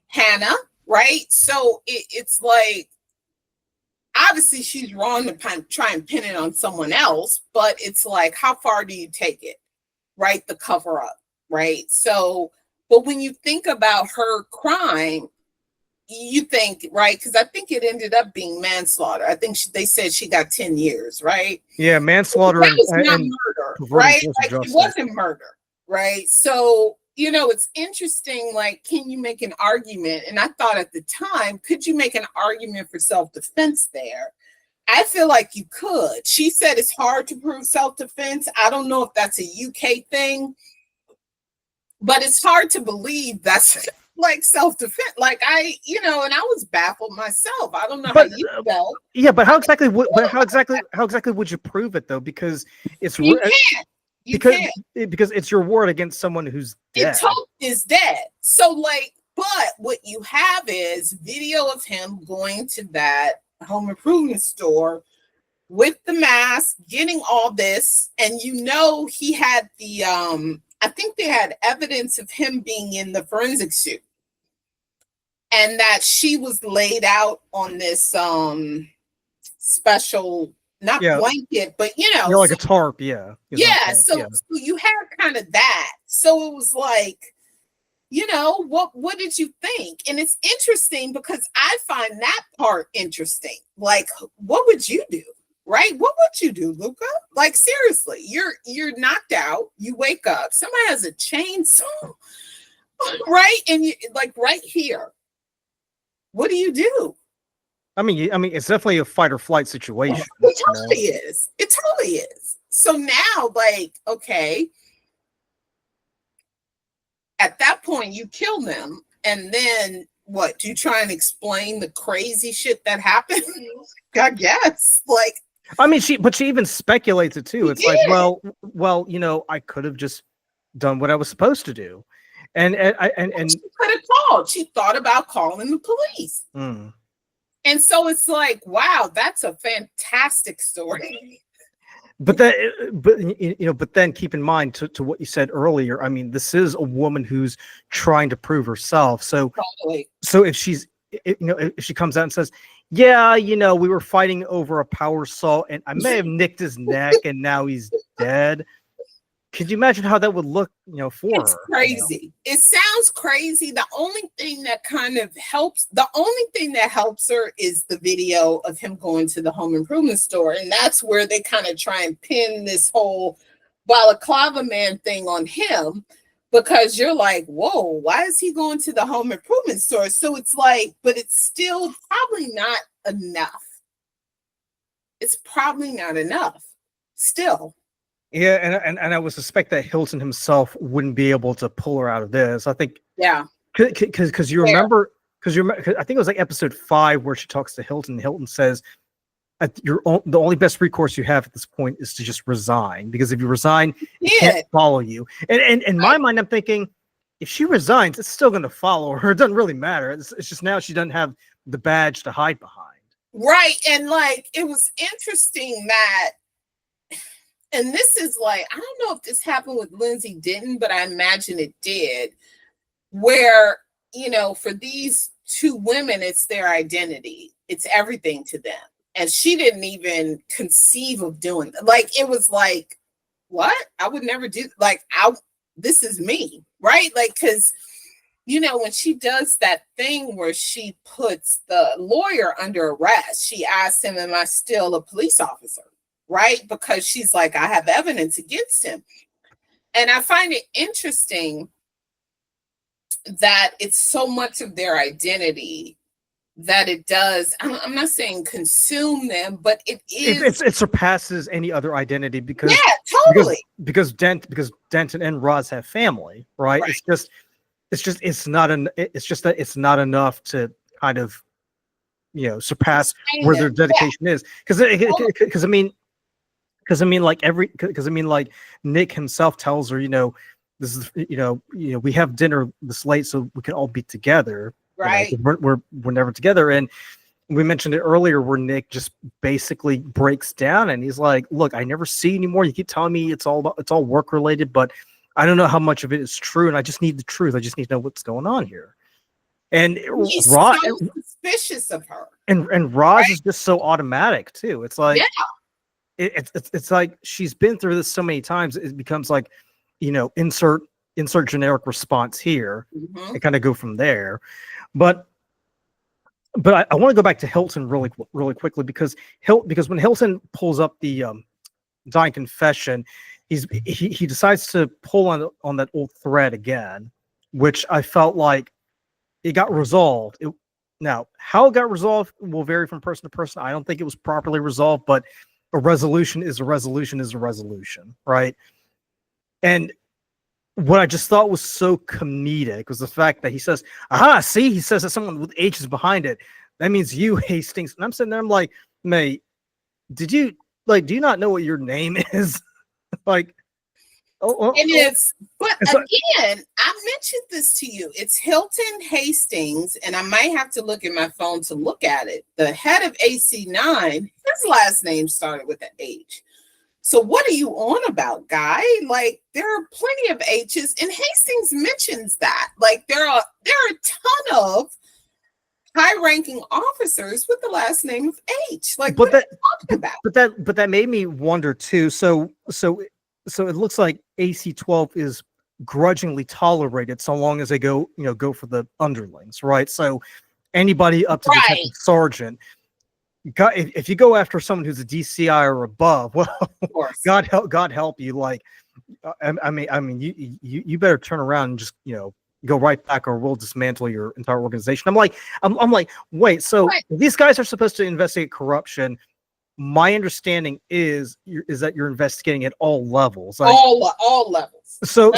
Hannah. Right. So it's like, obviously she's wrong to try and pin it on someone else, but it's like, how far do you take it? Right. The cover up. Right. So, but when you think about her crime, you think, right, because I think it ended up being manslaughter. I think they said she got 10 years. Right. Yeah. Manslaughter and murder. Right. Like, it wasn't murder. Right. So, you know, it's interesting, like, can you make an argument? And I thought at the time, could you make an argument for self-defense there? I feel like you could. She said it's hard to prove self-defense. I don't know if that's a UK thing, but it's hard to believe that's like self-defense. Like and I was baffled myself. I don't know how you felt. Yeah, but how exactly would you prove it though? Because it's because it's your word against someone who's dead. Is dead. So like, but what you have is video of him going to that home improvement store with the mask, getting all this, and he had the I think they had evidence of him being in the forensic suit, and that she was laid out on this special, not Yeah, blanket, but like so, a tarp. Yeah, he's on a yeah, tarp, yeah. so you had kind of that. So it was like, what did you think? And it's interesting because I find that part interesting. Like, what would you do? Right? What would you do, Luca? Like, seriously, you're knocked out, you wake up, somebody has a chainsaw, right? And you like right here. What do you do? I mean, it's definitely a fight or flight situation. It totally is. It totally is. So now, like, okay, at that point you kill them, and then what? Do you try and explain the crazy shit that happened? I guess. Like, I mean, she even speculates it too. It's like, did. well, I could have just done what I was supposed to do, and She could have called. She thought about calling the police. mm. And so it's like, wow, that's a fantastic story. But then keep in mind to what you said earlier. I mean, this is a woman who's trying to prove herself. So, Totally. so if if she comes out and says, yeah, we were fighting over a power saw, and I may have nicked his neck, and now he's dead. Could you imagine how that would look, for It's her? crazy. It sounds crazy. The only thing that helps her is the video of him going to the home improvement store. And that's where they kind of try and pin this whole balaclava man thing on him, because you're like, whoa, why is he going to the home improvement store? So it's like, but it's still probably not enough. It's probably not enough still. Yeah, and I would suspect that Hilton himself wouldn't be able to pull her out of this. I think, yeah, because you remember, I think it was like episode 5 where she talks to Hilton. Hilton says, the only best recourse you have at this point is to just resign, because if you resign, it can't follow you. And in my mind, I'm thinking, if she resigns, it's still going to follow her. It doesn't really matter. It's just now she doesn't have the badge to hide behind. Right, and like it was interesting that. And this is like, I don't know if this happened with Lindsay Denton, but I imagine it did, where, for these two women, it's their identity. It's everything to them. And she didn't even conceive of doing that. Like, it was like, what? I would never do, like, this is me, right? Like, because, when she does that thing where she puts the lawyer under arrest, she asks him, am I still a police officer? Right? Because she's like, I have evidence against him. And I find it interesting that it's so much of their identity that it does, I'm not saying consume them, but it surpasses any other identity, because totally, because Denton and Roz have family, right? It's not enough to kind of surpass where their dedication is, because like Nick himself tells her, this is, we have dinner this late so we can all be together. Right. We're never together. And we mentioned it earlier where Nick just basically breaks down and he's like, look, I never see you anymore. You keep telling me it's all work related, but I don't know how much of it is true. And I just need the truth. I just need to know what's going on here. And he's so suspicious of her. And Roz is just so automatic too. It's like, it's like she's been through this so many times. It becomes like, insert generic response here, and kind of go from there. But I want to go back to Hilton really quickly, because when Hilton pulls up the dying confession, he decides to pull on that old thread again, which I felt like it got resolved. Now, how it got resolved will vary from person to person. I don't think it was properly resolved, but a resolution is a resolution is a resolution, right? And what I just thought was so comedic was the fact that he says, aha, see, he says that someone with H is behind it. That means you, Hastings. And I'm sitting there, I'm like, mate, do you not know what your name is? Like, it is. But again, I mentioned this to you. It's Hilton Hastings, and I might have to look at my phone to look at it. The head of AC9, his last name started with an H. So what are you on about, guy? Like, there are plenty of H's, and Hastings mentions that. Like, there are a ton of high-ranking officers with the last name of H. Like, what are you talking about? But that made me wonder too. So it looks like AC-12 is grudgingly tolerated so long as they go for the underlings, right? So anybody up to detective sergeant, if you go after someone who's a DCI or above, well, God help you. Like, I mean, you better turn around and just go right back, or we'll dismantle your entire organization. I'm like, wait, so these guys are supposed to investigate corruption. My understanding is that you're investigating at all levels. Like, all levels. So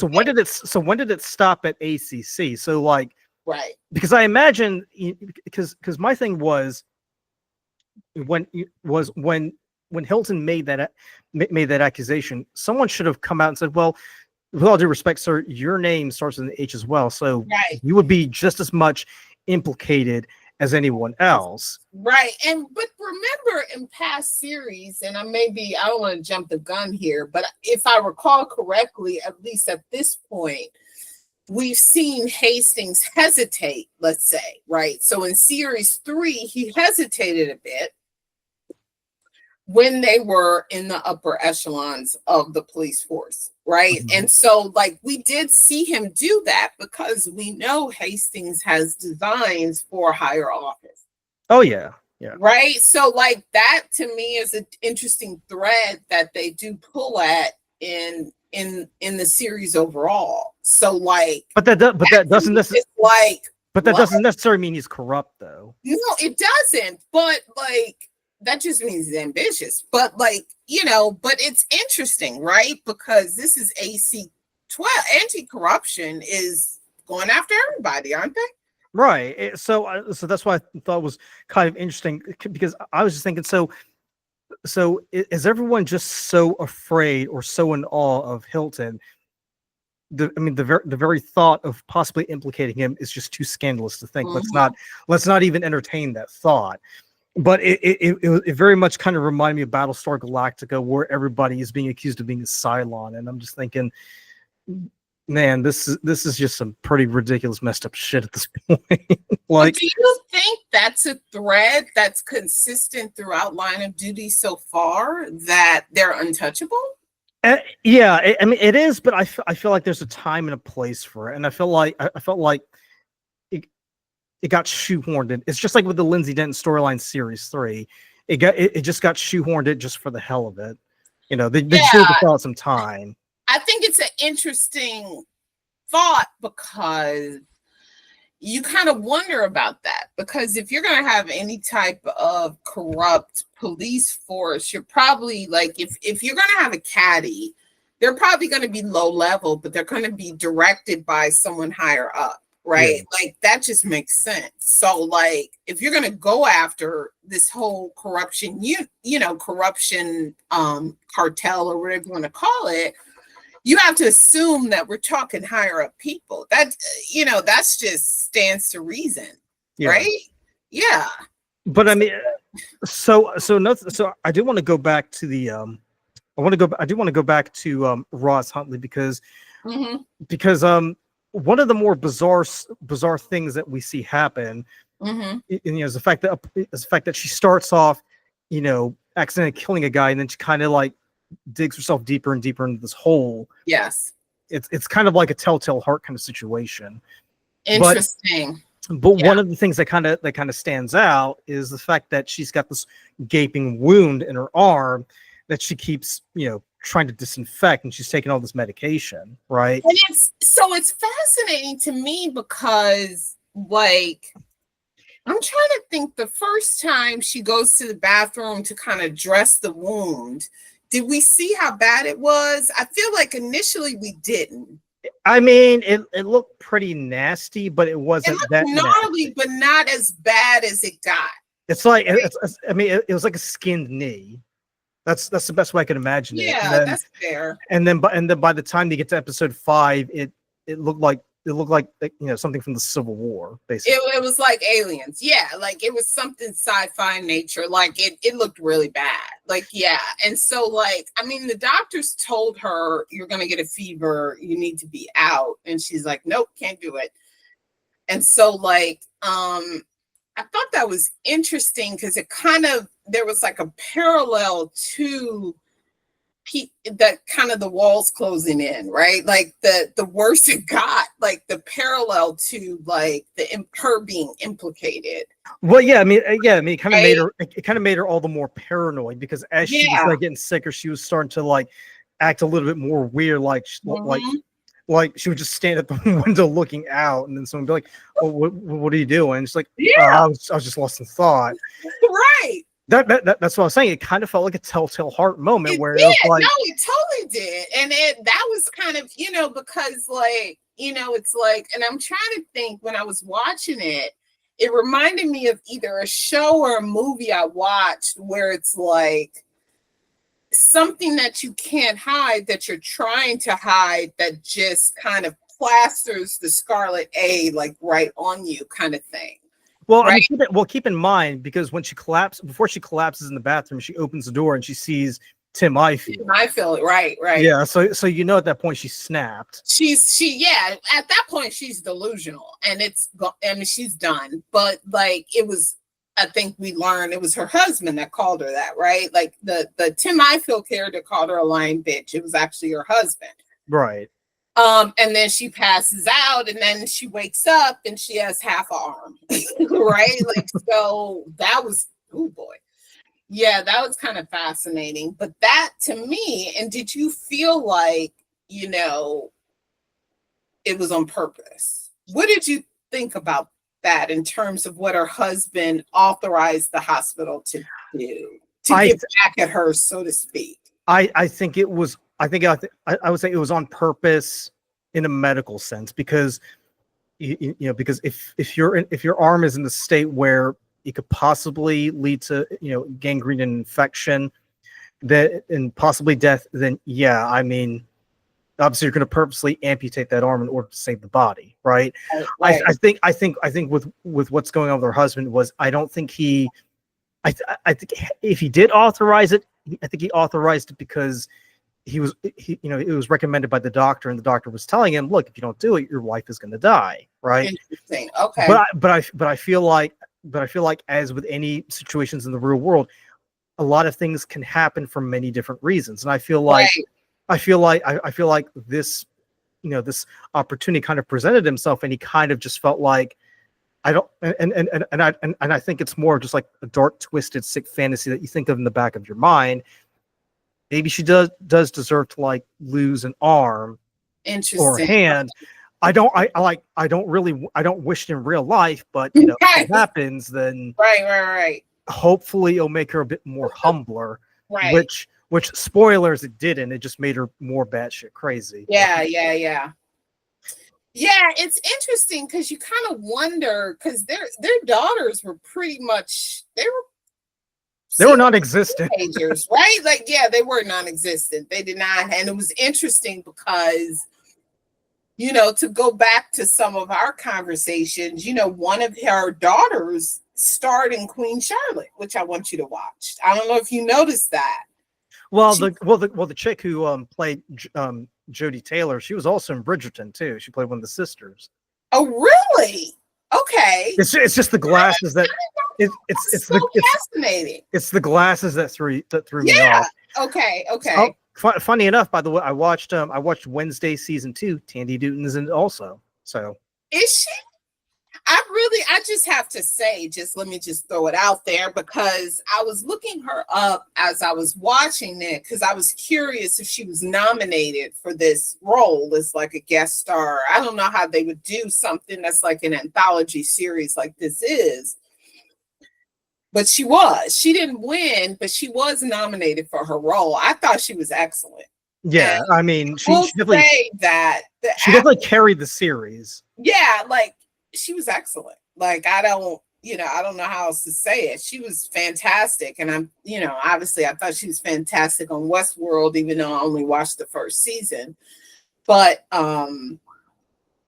when did it stop at ACC? So like, right? Because I imagine, because my thing was when Hilton made that accusation, someone should have come out and said, well, with all due respect, sir, your name starts with an H as well, so you would be just as much implicated as anyone else. Right. But remember, in past series, and I don't want to jump the gun here, but if I recall correctly, at least at this point, we've seen Hastings hesitate, let's say, right? So in series 3, he hesitated a bit when they were in the upper echelons of the police force, right? Mm-hmm. And so, like, we did see him do that because we know Hastings has designs for higher office. Oh, yeah. Yeah. Right? So, like, that to me is an interesting thread that they do pull at in the series overall. So, like, that doesn't necessarily mean he's corrupt, though. No, it doesn't. But like, that just means he's ambitious. But like, but it's interesting, right? Because this is AC-12. Anti-corruption is going after everybody, aren't they? Right. So that's why I thought it was kind of interesting, because I was just thinking, so is everyone just so afraid or so in awe of Hilton? The very thought of possibly implicating him is just too scandalous to think. Mm-hmm. Let's not even entertain that thought. But it very much kind of reminded me of Battlestar Galactica, where everybody is being accused of being a Cylon, and I'm just thinking, man, this is just some pretty ridiculous, messed up shit at this point. Like, do you think that's a thread that's consistent throughout Line of Duty so far, that they're untouchable? Yeah, I mean, it is, but I feel like there's a time and a place for it, and I felt like it got shoehorned in. It's just like with the Lindsay Denton storyline series 3. It just got shoehorned in just for the hell of it. They should have thought some time. I think it's an interesting thought, because you kind of wonder about that. Because if you're going to have any type of corrupt police force, you're probably like, if you're going to have a caddy, they're probably going to be low level, but they're going to be directed by someone higher up. Right? Yeah. Like, that just makes sense. So, like, if you're going to go after this whole corruption, corruption cartel, or whatever you want to call it, you have to assume that we're talking higher up people. That, that's just stands to reason. Yeah. Right? Yeah. But I mean, so I do want to go back to the I do want to go back to Roz Huntley, because one of the more bizarre things that we see happen, is the fact that she starts off, accidentally killing a guy, and then she kind of like digs herself deeper and deeper into this hole. Yes, it's kind of like a telltale heart kind of situation. Interesting. But one of the things that kind of stands out is the fact that she's got this gaping wound in her arm that she keeps, trying to disinfect, and she's taking all this medication, right? And it's fascinating to me, because, like, I'm trying to think, the first time she goes to the bathroom to kind of dress the wound, did we see how bad it was? I feel like initially we didn't. I mean, it looked pretty nasty, but it wasn't that gnarly, nasty. But not as bad as it got. It's like, right? It was like a skinned knee. That's the best way I can imagine it. Yeah, that's fair. And then by the time you get to episode 5, it looked like something from the Civil War, basically. It was like aliens. Yeah, like it was something sci-fi nature. Like it looked really bad. Like, yeah. And so, like, I mean, the doctors told her, you're gonna get a fever, you need to be out. And she's like, nope, can't do it. And so, like, I thought that was interesting because it kind of, there was like a parallel to that kind of the walls closing in, right? Like the worse it got, like the parallel to like her being implicated. Well, yeah, I mean, it kind of made Right? her. It kind of made her all the more paranoid because as she was Yeah. like getting sicker, she was starting to like act a little bit more weird, like she would just stand at the window looking out, and then someone would be like, "Well, what are you doing?" And she's like, Yeah. I was just lost in thought." Right. That's what I was saying. It kind of felt like a telltale heart moment It where did. it was like, No, it totally did. And that was kind of, because like, it's like, and I'm trying to think when I was watching it, it reminded me of either a show or a movie I watched where it's like something that you can't hide that you're trying to hide that just kind of plasters the scarlet A like right on you kind of thing. well, Right. I mean, keep in mind because before she collapses in the bathroom, she opens the door and she sees Tim Ifield. I feel it. Right. Yeah, so at that point she snapped. At that point she's delusional and she's done. But like it was, I think we learned it was her husband that called her that, right? Like the Tim Ifield character called her a lying bitch. It was actually her husband. Right. And then she passes out and then she wakes up and she has half an arm. Right? Like, so that was, oh boy. Yeah, that was kind of fascinating. But that to me, and did you feel like, it was on purpose? What did you think about that in terms of what her husband authorized the hospital to do, to get back at her, so to speak? I think it was, I would say it was on purpose in a medical sense because, because if your arm is in the state where it could possibly lead to, gangrene and infection and possibly death, then yeah, I mean, obviously you're going to purposely amputate that arm in order to save the body, right? Right. I think with what's going on with her husband was, I don't think I think if he did authorize it, I think he authorized it because it was recommended by the doctor, and the doctor was telling him, look, if you don't do it, your wife is going to die, right? Interesting. Okay. But I feel like as with any situations in the real world, a lot of things can happen for many different reasons, and I feel like this, this opportunity kind of presented himself, and he kind of just felt like, I don't, and I think it's more just like a dark, twisted, sick fantasy that you think of in the back of your mind. Maybe she does deserve to like lose an arm or a hand. I don't wish it in real life, but if it happens, then right. Hopefully it'll make her a bit more humbler. Right. Which spoilers, it didn't. It just made her more batshit crazy. Yeah. Yeah, it's interesting because you kind of wonder, because their daughters were pretty much, they were non-existent, right? Like, yeah, they were non-existent. They did not, and it was interesting because, to go back to some of our conversations, one of her daughters starred in Queen Charlotte, which I want you to watch. I don't know if you noticed that. Well, the chick who played Jodie Taylor, she was also in Bridgerton too. She played one of the sisters. Oh, really? Okay. It's just the glasses that it's fascinating. It's the glasses that threw me off. Okay. Funny enough, by the way, I watched Wednesday season 2. Tandy Newton is in it also. So is she? I just have to say, let me throw it out there, because I was looking her up as I was watching it, because I was curious if she was nominated for this role as like a guest star. I don't know how they would do something that's like an anthology series like this is. But she didn't win, but she was nominated for her role. I thought she was excellent. Yeah, I mean, she definitely carried the series. Yeah, like she was excellent. Like, I don't know how else to say it. She was fantastic. And I'm, obviously I thought she was fantastic on Westworld, even though I only watched the first season. But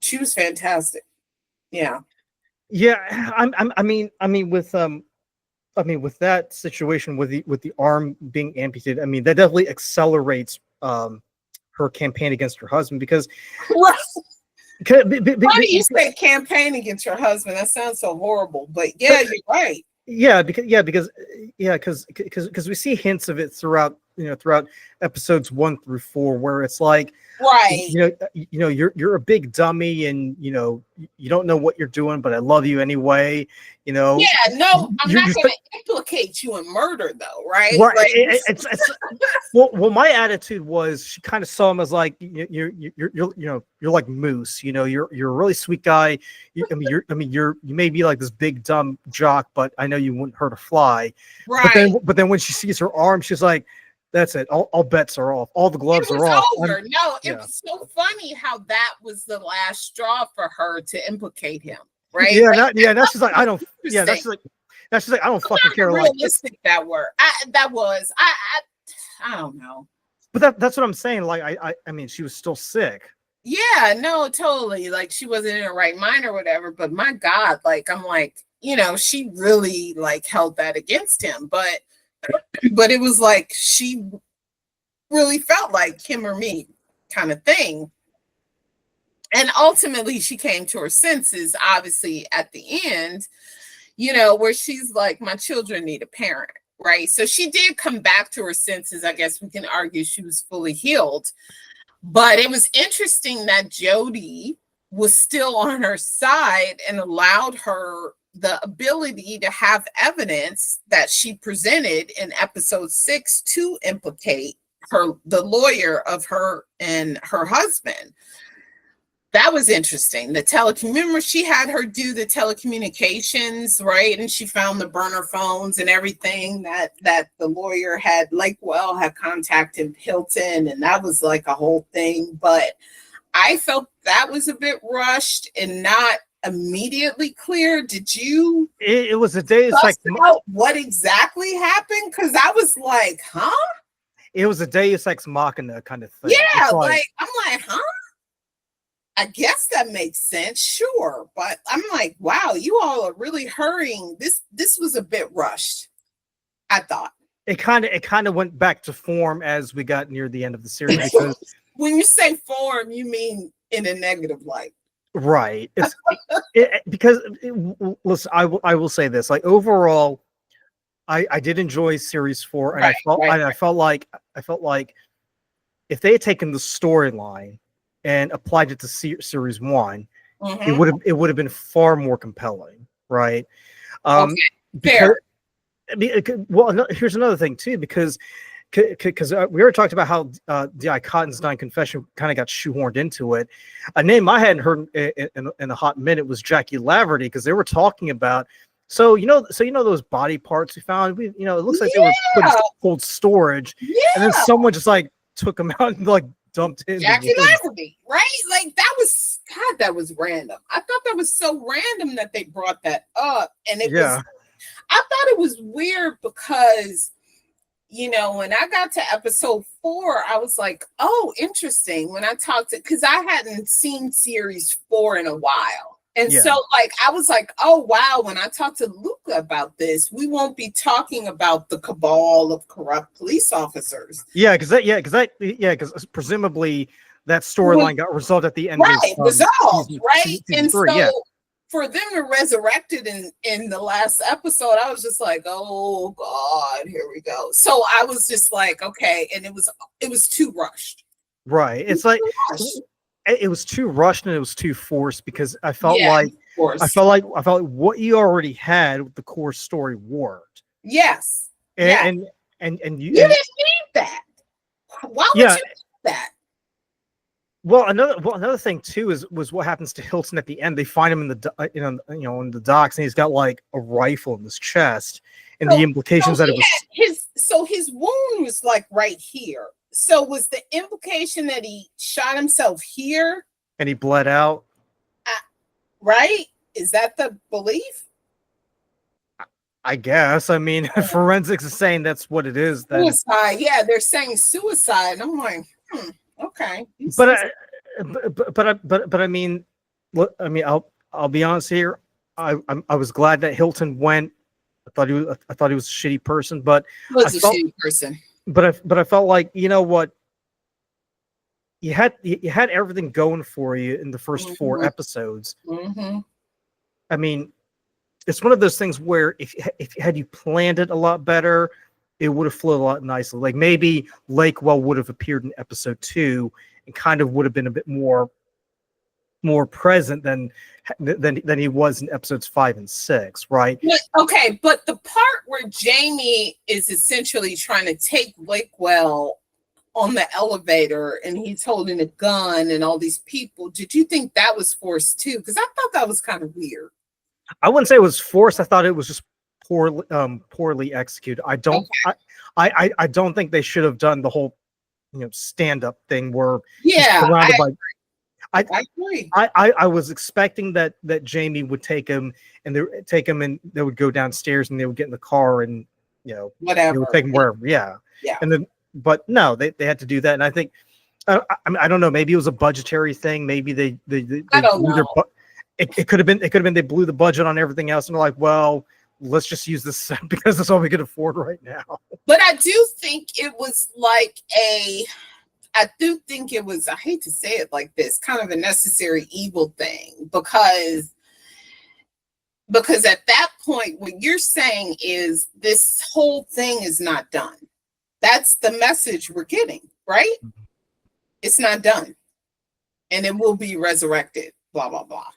She was fantastic. Yeah. Yeah, with that situation with the arm being amputated, I mean that definitely accelerates her campaign against her husband because Right. Why do Why do you say campaign against your husband? That sounds so horrible. But yeah, you're right. because we see hints of it throughout throughout episodes 1 through 4 where it's like Right. you're a big dummy and you don't know what you're doing, but I love you anyway. Yeah, no, I'm you not going to implicate you in murder, though, right? Right. Like, It's well, my attitude was she kind of saw him as like you're like Moose. You're a really sweet guy. You may be like this big dumb jock, but I know you wouldn't hurt a fly. right. But then when she sees her arm, she's like, "That's it. All bets are off. All the gloves It are was off." over. No, it Yeah. was so funny how that was the last straw for her to implicate him, right? Yeah. Like, That's just like I don't. Yeah. interesting. That's just like I don't fucking care. Like, Realistic that were. That was. I don't know. but that's what I'm saying. Like I mean, she was still sick. Yeah, no, totally. Like she wasn't in her right mind or whatever. But my God, like I'm like, she really like held that against him. But it was like she really felt like him or me kind of thing. And ultimately she came to her senses, obviously, at the end, where she's like, my children need a parent, right? So she did come back to her senses. I guess we can argue she was fully healed. But it was interesting that Jody was still on her side and allowed her the ability to have evidence that she presented in episode 6 to implicate the lawyer of her and her husband. That was interesting. Remember she had her do the telecommunications, right? And she found the burner phones and everything that the lawyer had contacted Hilton, and that was like a whole thing. But I felt that was a bit rushed and not immediately clear. Did you? It was a Deus Ex out what exactly happened? Because I was like, huh? It was a Deus Ex Machina kind of thing. Yeah, like I'm like, huh? I guess that makes sense, sure. But I'm like, wow, you all are really hurrying. This was a bit rushed, I thought. It kind of went back to form as we got near the end of the series. Because when you say form, you mean in a negative light. Right. Listen, I will say this. Like overall, I did enjoy series 4, and I felt like if they had taken the storyline and applied it to series 1, mm-hmm. it would have been far more compelling, right? Okay, fair. Here's another thing too, because we already talked about how the Cotton's 9 confession kind of got shoehorned into it. A name I hadn't heard in a hot minute was Jackie Laverty, because they were talking about those body parts we found. It looks like they were put in cold storage, and then someone just like took them out and like dumped in. Jackie Laverty, right? Like that was random. I thought that was so random that they brought that up, and it was. I thought it was weird because, when I got to episode 4, I was like, oh, interesting. When I talked because I hadn't seen series 4 in a while. And so like, I was like, oh, wow. When I talked to Luca about this, we won't be talking about the cabal of corrupt police officers. Because presumably that storyline got resolved at the end. Right. Resolved. Right. Season and 3, so for them to resurrect it in the last episode, I was just like, oh God, here we go. So I was just like, okay. And it was too rushed. Right. It's like it was too rushed and it was too forced, because I felt like what you already had with the core story worked. Yes. And you didn't need that. Why would you need that? Well, another thing too was what happens to Hilton at the end. They find him in the in the docks, and he's got like a rifle in his chest, and the implications that it was his wound was like right here. So was the implication that he shot himself here and he bled out? Right? Is that the belief? I guess. I mean, forensics is saying that's what it is. Suicide. Yeah, they're saying suicide. I'm like, okay. But I mean, look, I mean, I'll be honest here. I was glad that Hilton went. I thought he was a shitty person, but I Was a felt shitty person. but I felt like, you know what, you had everything going for you in the first four Hmm. episodes. Hmm. I mean, it's one of those things where if had you planned it a lot better, it would have flowed a lot nicely. Like maybe Lakewell would have appeared in episode 2 and kind of would have been a bit more present than he was in episodes 5 and 6, right? Okay, but the part where Jamie is essentially trying to take Lakewell on the elevator and he's holding a gun and all these people, did you think that was forced too? Because I thought that was kind of weird. I wouldn't say it was forced. I thought it was just poorly executed. Okay. I don't think they should have done the whole stand up thing where he's Yeah, surrounded by. I agree. I was expecting that Jamie would take him and they would go downstairs and they would get in the car and they would Whatever. take him wherever. Yeah. Yeah. And then, but no, they had to do that. And I think, I mean, I don't know, maybe it was a budgetary thing. Maybe they I don't blew know. it could have been they blew the budget on everything else and they're like, well, let's just use this because that's all we can afford right now. But I do think it was like I do think it was, I hate to say it like this, kind of a necessary evil thing because at that point, what you're saying is this whole thing is not done. That's the message we're getting, right? It's not done. And it will be resurrected, blah, blah, blah.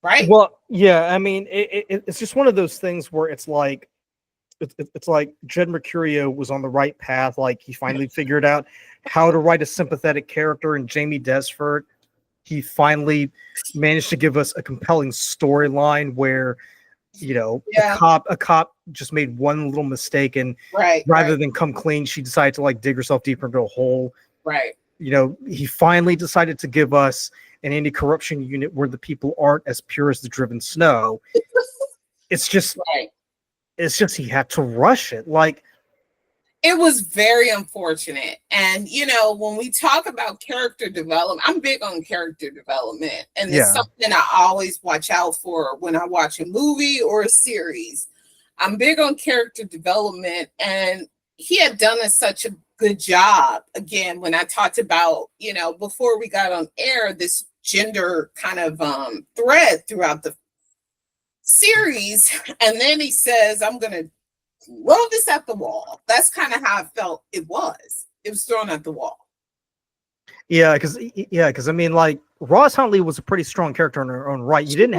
Right? Well, yeah, I mean, it's just one of those things where it's like Jed Mercurio was on the right path. Like he finally figured out how to write a sympathetic character in Jamie Desford. He finally managed to give us a compelling storyline where, Yeah. a cop just made one little mistake and Right. rather than come clean, she decided to like dig herself deeper into a hole. Right. He finally decided to give us an anti-corruption unit where the people aren't as pure as the driven snow. It's just, Right. it's just he had to rush it. Like, it was very unfortunate. And, when we talk about character development, I'm big on character development. And it's something I always watch out for when I watch a movie or a series. I'm big on character development. And he had done such a good job. Again, when I talked about, before we got on air, this gender kind of thread throughout the series. And then he says, I'm going to throw this at the wall. That's kind of how I felt it was. It was thrown at the wall. Yeah, because I mean, like Ross Huntley was a pretty strong character in her own right. You didn't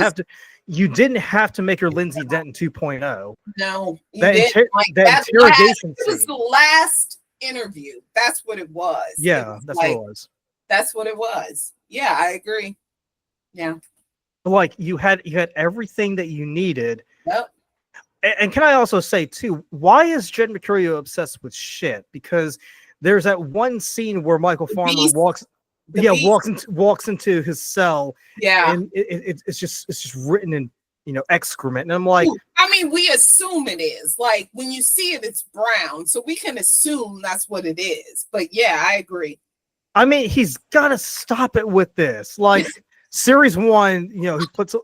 have to make her Lindsay Denton 2.0. No, that interrogation it was the last interview. That's what it was. Yeah, that's what it was. That's what it was. Yeah, I agree. Yeah. Like you had everything that you needed. Yep. And can I also say too, why is Jed Mercurio obsessed with shit? Because there's that one scene where Michael Farmer walks into his cell. Yeah. And it's just written in excrement. And I'm like, I mean, we assume it is. Like when you see it, it's brown. So we can assume that's what it is. But yeah, I agree. I mean, he's gotta stop it with this. Like Series 1, he puts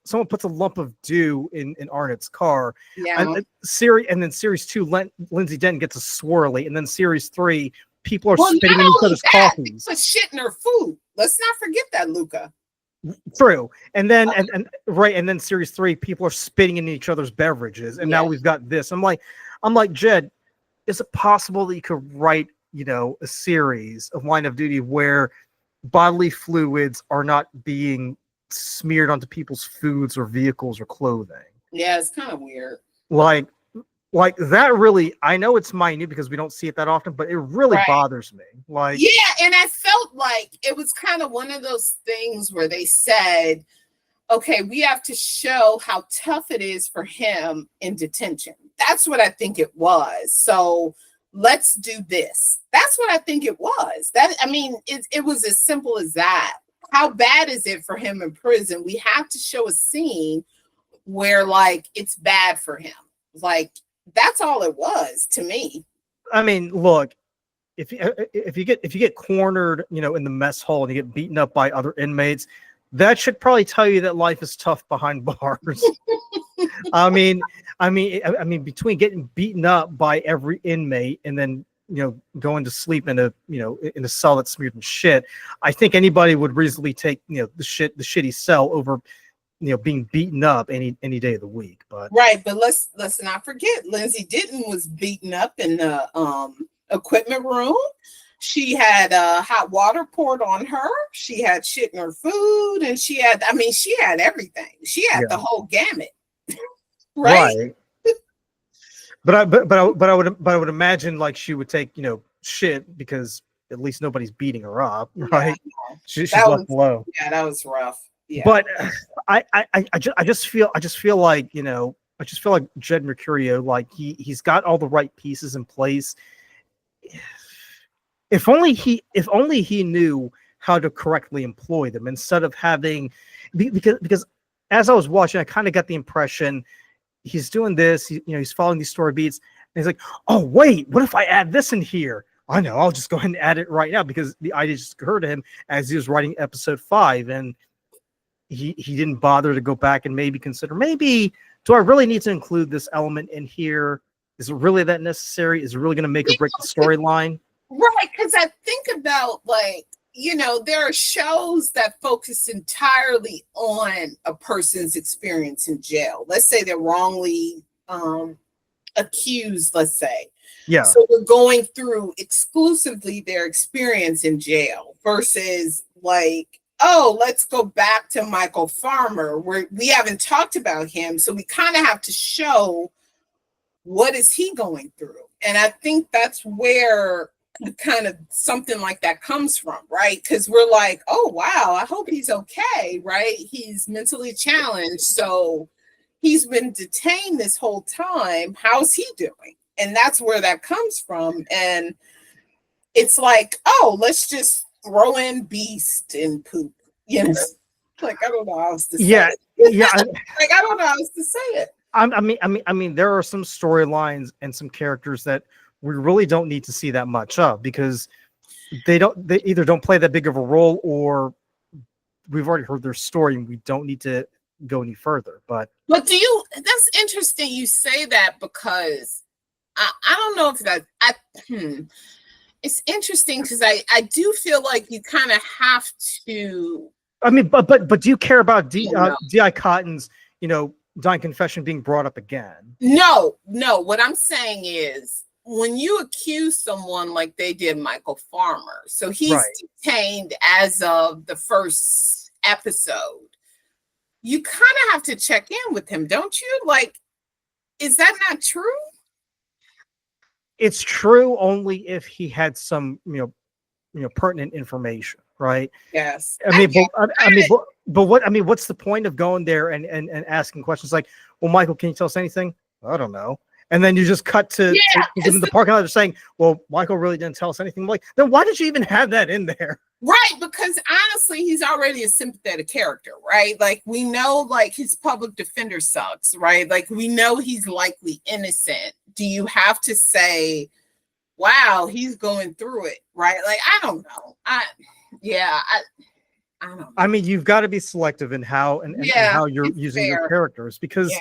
someone puts a lump of dew in Arnett's car. Yeah. And then Series 2, Lindsay Denton gets a swirly, and then Series 3, people are spitting in each other's coffees. Put shit in her food. Let's not forget that, Luca. True. And then and then Series 3, people are spitting in each other's beverages, and now we've got this. I'm like, Jed, is it possible that you could write, a series of Line of Duty where bodily fluids are not being smeared onto people's foods or vehicles or clothing? Yeah, it's kind of weird. Like that really, I know it's minute because we don't see it that often, but it really bothers me. Like, yeah, and I felt like it was kind of one of those things where they said, okay, we have to show how tough it is for him in detention. That's what I think it was. So let's do this. That's what I think it was. It was as simple as that. How bad is it for him in prison? We have to show a scene where like it's bad for him. Like that's all it was to me. I mean, look, if you get cornered, in the mess hall and you get beaten up by other inmates, that should probably tell you that life is tough behind bars. I mean, between getting beaten up by every inmate and then going to sleep in a cell that's smeared in shit, I think anybody would reasonably take the shitty cell over being beaten up any day of the week. But right, but let's not forget Lindsay Denton was beaten up in the equipment room. She had hot water poured on her. She had shit in her food, and she had everything. She had the whole gamut. Right. But I would imagine like she would take shit because at least nobody's beating her up, right? Yeah, She's left low. Yeah, that was rough. Yeah. But I just feel like Jed Mercurio, like he's got all the right pieces in place. If only he knew how to correctly employ them instead of having, because as I was watching, I kind of got the impression he's doing this, he's following these story beats, and he's like, oh wait, what if I add this in here? I know, I'll just go ahead and add it right now, because the idea just occurred to him as he was writing episode 5, and he didn't bother to go back and maybe consider, do I really need to include this element in here? Is it really that necessary? Is it really going to make or break the storyline? Right, because I think about there are shows that focus entirely on a person's experience in jail. Let's say they're wrongly accused, let's say. Yeah. So we're going through exclusively their experience in jail versus like, oh, let's go back to Michael Farmer, where we haven't talked about him. So we kind of have to show what is he going through. And I think that's where kind of something like that comes from, right? Because we're like, oh wow, I hope he's okay, right? He's mentally challenged, so he's been detained this whole time. How's he doing? And that's where that comes from. And it's like, oh, let's just throw in beast and poop, like I don't know how else to say it. Like I don't know how else to say it. I mean, there are some storylines and some characters that we really don't need to see that much of, because they either don't play that big of a role, or we've already heard their story and we don't need to go any further. But that's interesting you say that, because I don't know if that it's interesting, because I do feel like you kind of have to. I mean, but do you care about D.I. Cotton's dying confession being brought up again? No. What I'm saying is, when you accuse someone like they did Michael Farmer, so he's detained as of the first episode, you kind of have to check in with him, don't you? Like, is that not true? It's true only if he had some, pertinent information, right? Yes. What's the point of going there and asking questions like, well, Michael, can you tell us anything? I don't know. And then you just cut to them in the parking lot saying, well, Michael really didn't tell us anything. I'm like, then why did you even have that in there? Right, because honestly, he's already a sympathetic character, right? Like, we know, like, his public defender sucks, right? Like, we know he's likely innocent. Do you have to say, wow, he's going through it, right? Like, I don't know. I don't know. I mean, you've got to be selective in how and how you're using your characters, because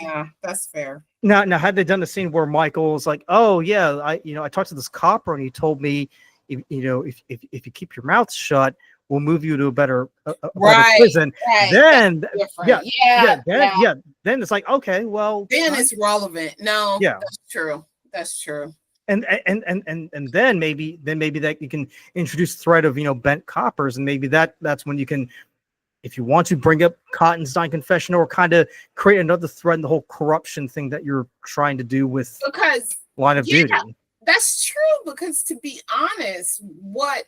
that's fair. Now, had they done the scene where Michael was like, "Oh yeah, I talked to this copper and he told me, if you keep your mouth shut, we'll move you to a better prison." Right. Then then it's like, okay, well, then it's relevant. No, that's true. And then maybe that you can introduce threat of bent coppers, and maybe that's when you can, if you want to, bring up Cotton's dying confession, or kind of create another thread in the whole corruption thing that you're trying to do with Line of Duty. That's true, because to be honest, what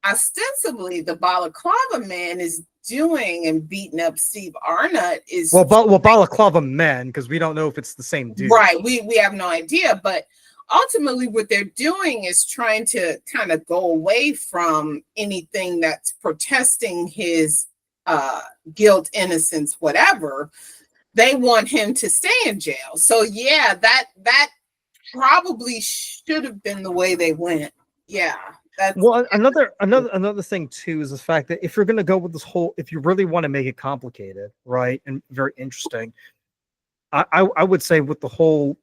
ostensibly the Balaclava Man is doing and beating up Steve Arnott is Balaclava Men, because we don't know if it's the same dude. Right, we have no idea, but ultimately what they're doing is trying to kind of go away from anything that's protesting his guilt, innocence, whatever. They want him to stay in jail. So that probably should have been the way they went. Yeah, That's Well, another thing too is the fact that if you're going to go with this whole, if you really want to make it complicated, right, and very interesting, I would say with the whole,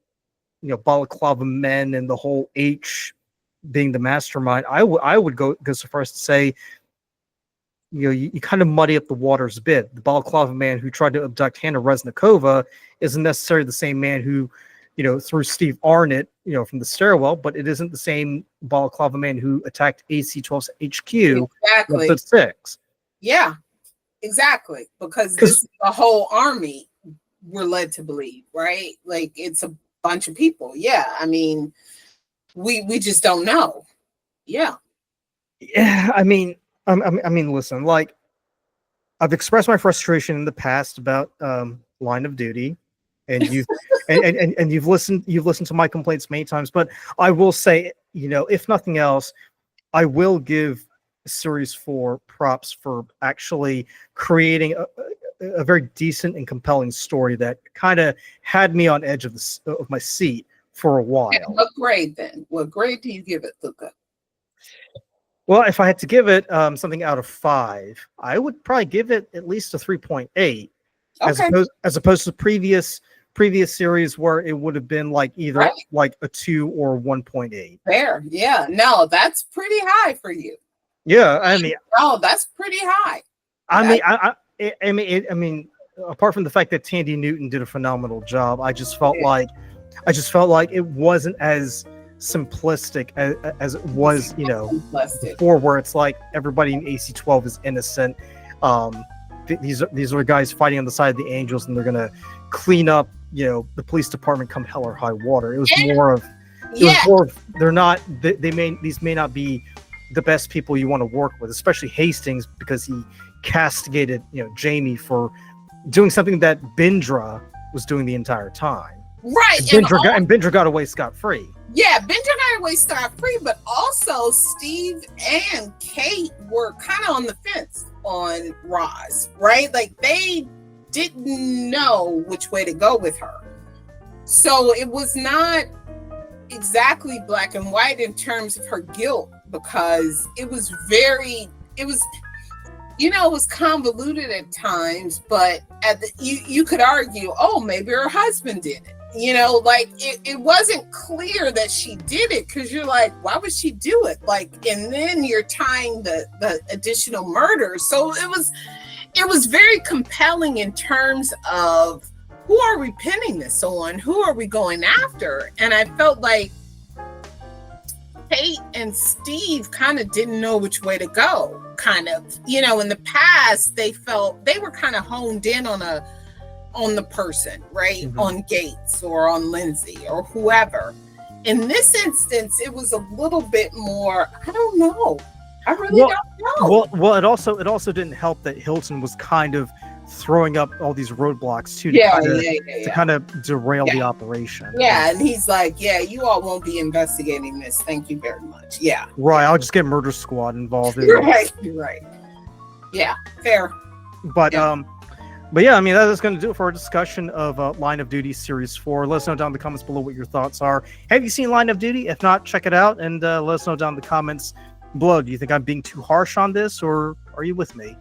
balaclava men and the whole H being the mastermind, I would go so far as to say, you kind of muddy up the waters a bit. The balaclava man who tried to abduct Hannah Resnikova isn't necessarily the same man who, threw Steve Arnott, from the stairwell, but it isn't the same balaclava man who attacked AC-12's HQ in exactly. episode 6. Yeah, exactly. Because this is a whole army, we're led to believe, right? Like it's a bunch of people. Yeah, I mean, we just don't know. Yeah. Yeah, I mean, listen, like I've expressed my frustration in the past about Line of Duty, and you've and you've listened to my complaints many times. But I will say, if nothing else, I will give Series 4 props for actually creating a very decent and compelling story that kind of had me on edge of my seat for a while. And what grade then? What grade do you give it, Luca? Well, if I had to give it something out of 5, I would probably give it at least a 3.8, as opposed to previous series where it would have been like either like a 2 or 1.8. Fair, yeah. No, that's pretty high for you. Yeah, I mean, that's pretty high. I mean, apart from the fact that Tandy Newton did a phenomenal job, I just felt like it wasn't as simplistic as it was, before, where it's like everybody in AC-12 is innocent. These are guys fighting on the side of the Angels, and they're gonna clean up, the police department come hell or high water. It was more of these may not be the best people you want to work with, especially Hastings, because he castigated, Jamie for doing something that Bindra was doing the entire time. Right. And Bindra got away scot-free. Yeah, Bindra got away scot-free, but also Steve and Kate were kind of on the fence on Roz, right? Like they didn't know which way to go with her. So it was not exactly black and white in terms of her guilt, because it was convoluted at times, but you could argue, oh, maybe her husband did it. Like it wasn't clear that she did it, because you're like, why would she do it? Like, and then you're tying the additional murders. So it was very compelling in terms of who are we pinning this on? Who are we going after? And I felt like Kate and Steve kind of didn't know which way to go. Kind of, in the past, they felt they were kind of honed in on the person, right? Mm-hmm. On Gates or on Lindsay or whoever. In this instance, it was a little bit more, I don't know. I really don't know. Well, it also didn't help that Hilton was kind of throwing up all these roadblocks too, to kind of derail the operation. Yeah, and he's like, yeah, you all won't be investigating this. Thank you very much. Yeah. Right, I'll just get Murder Squad involved. Right. Yeah, fair. But yeah, I mean, that is going to do it for our discussion of Line of Duty Series 4. Let us know down in the comments below what your thoughts are. Have you seen Line of Duty? If not, check it out, and let us know down in the comments below. Do you think I'm being too harsh on this, or are you with me?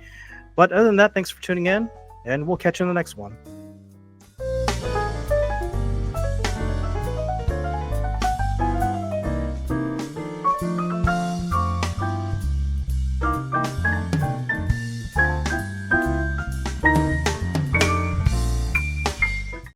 But other than that, thanks for tuning in, and we'll catch you in the next one.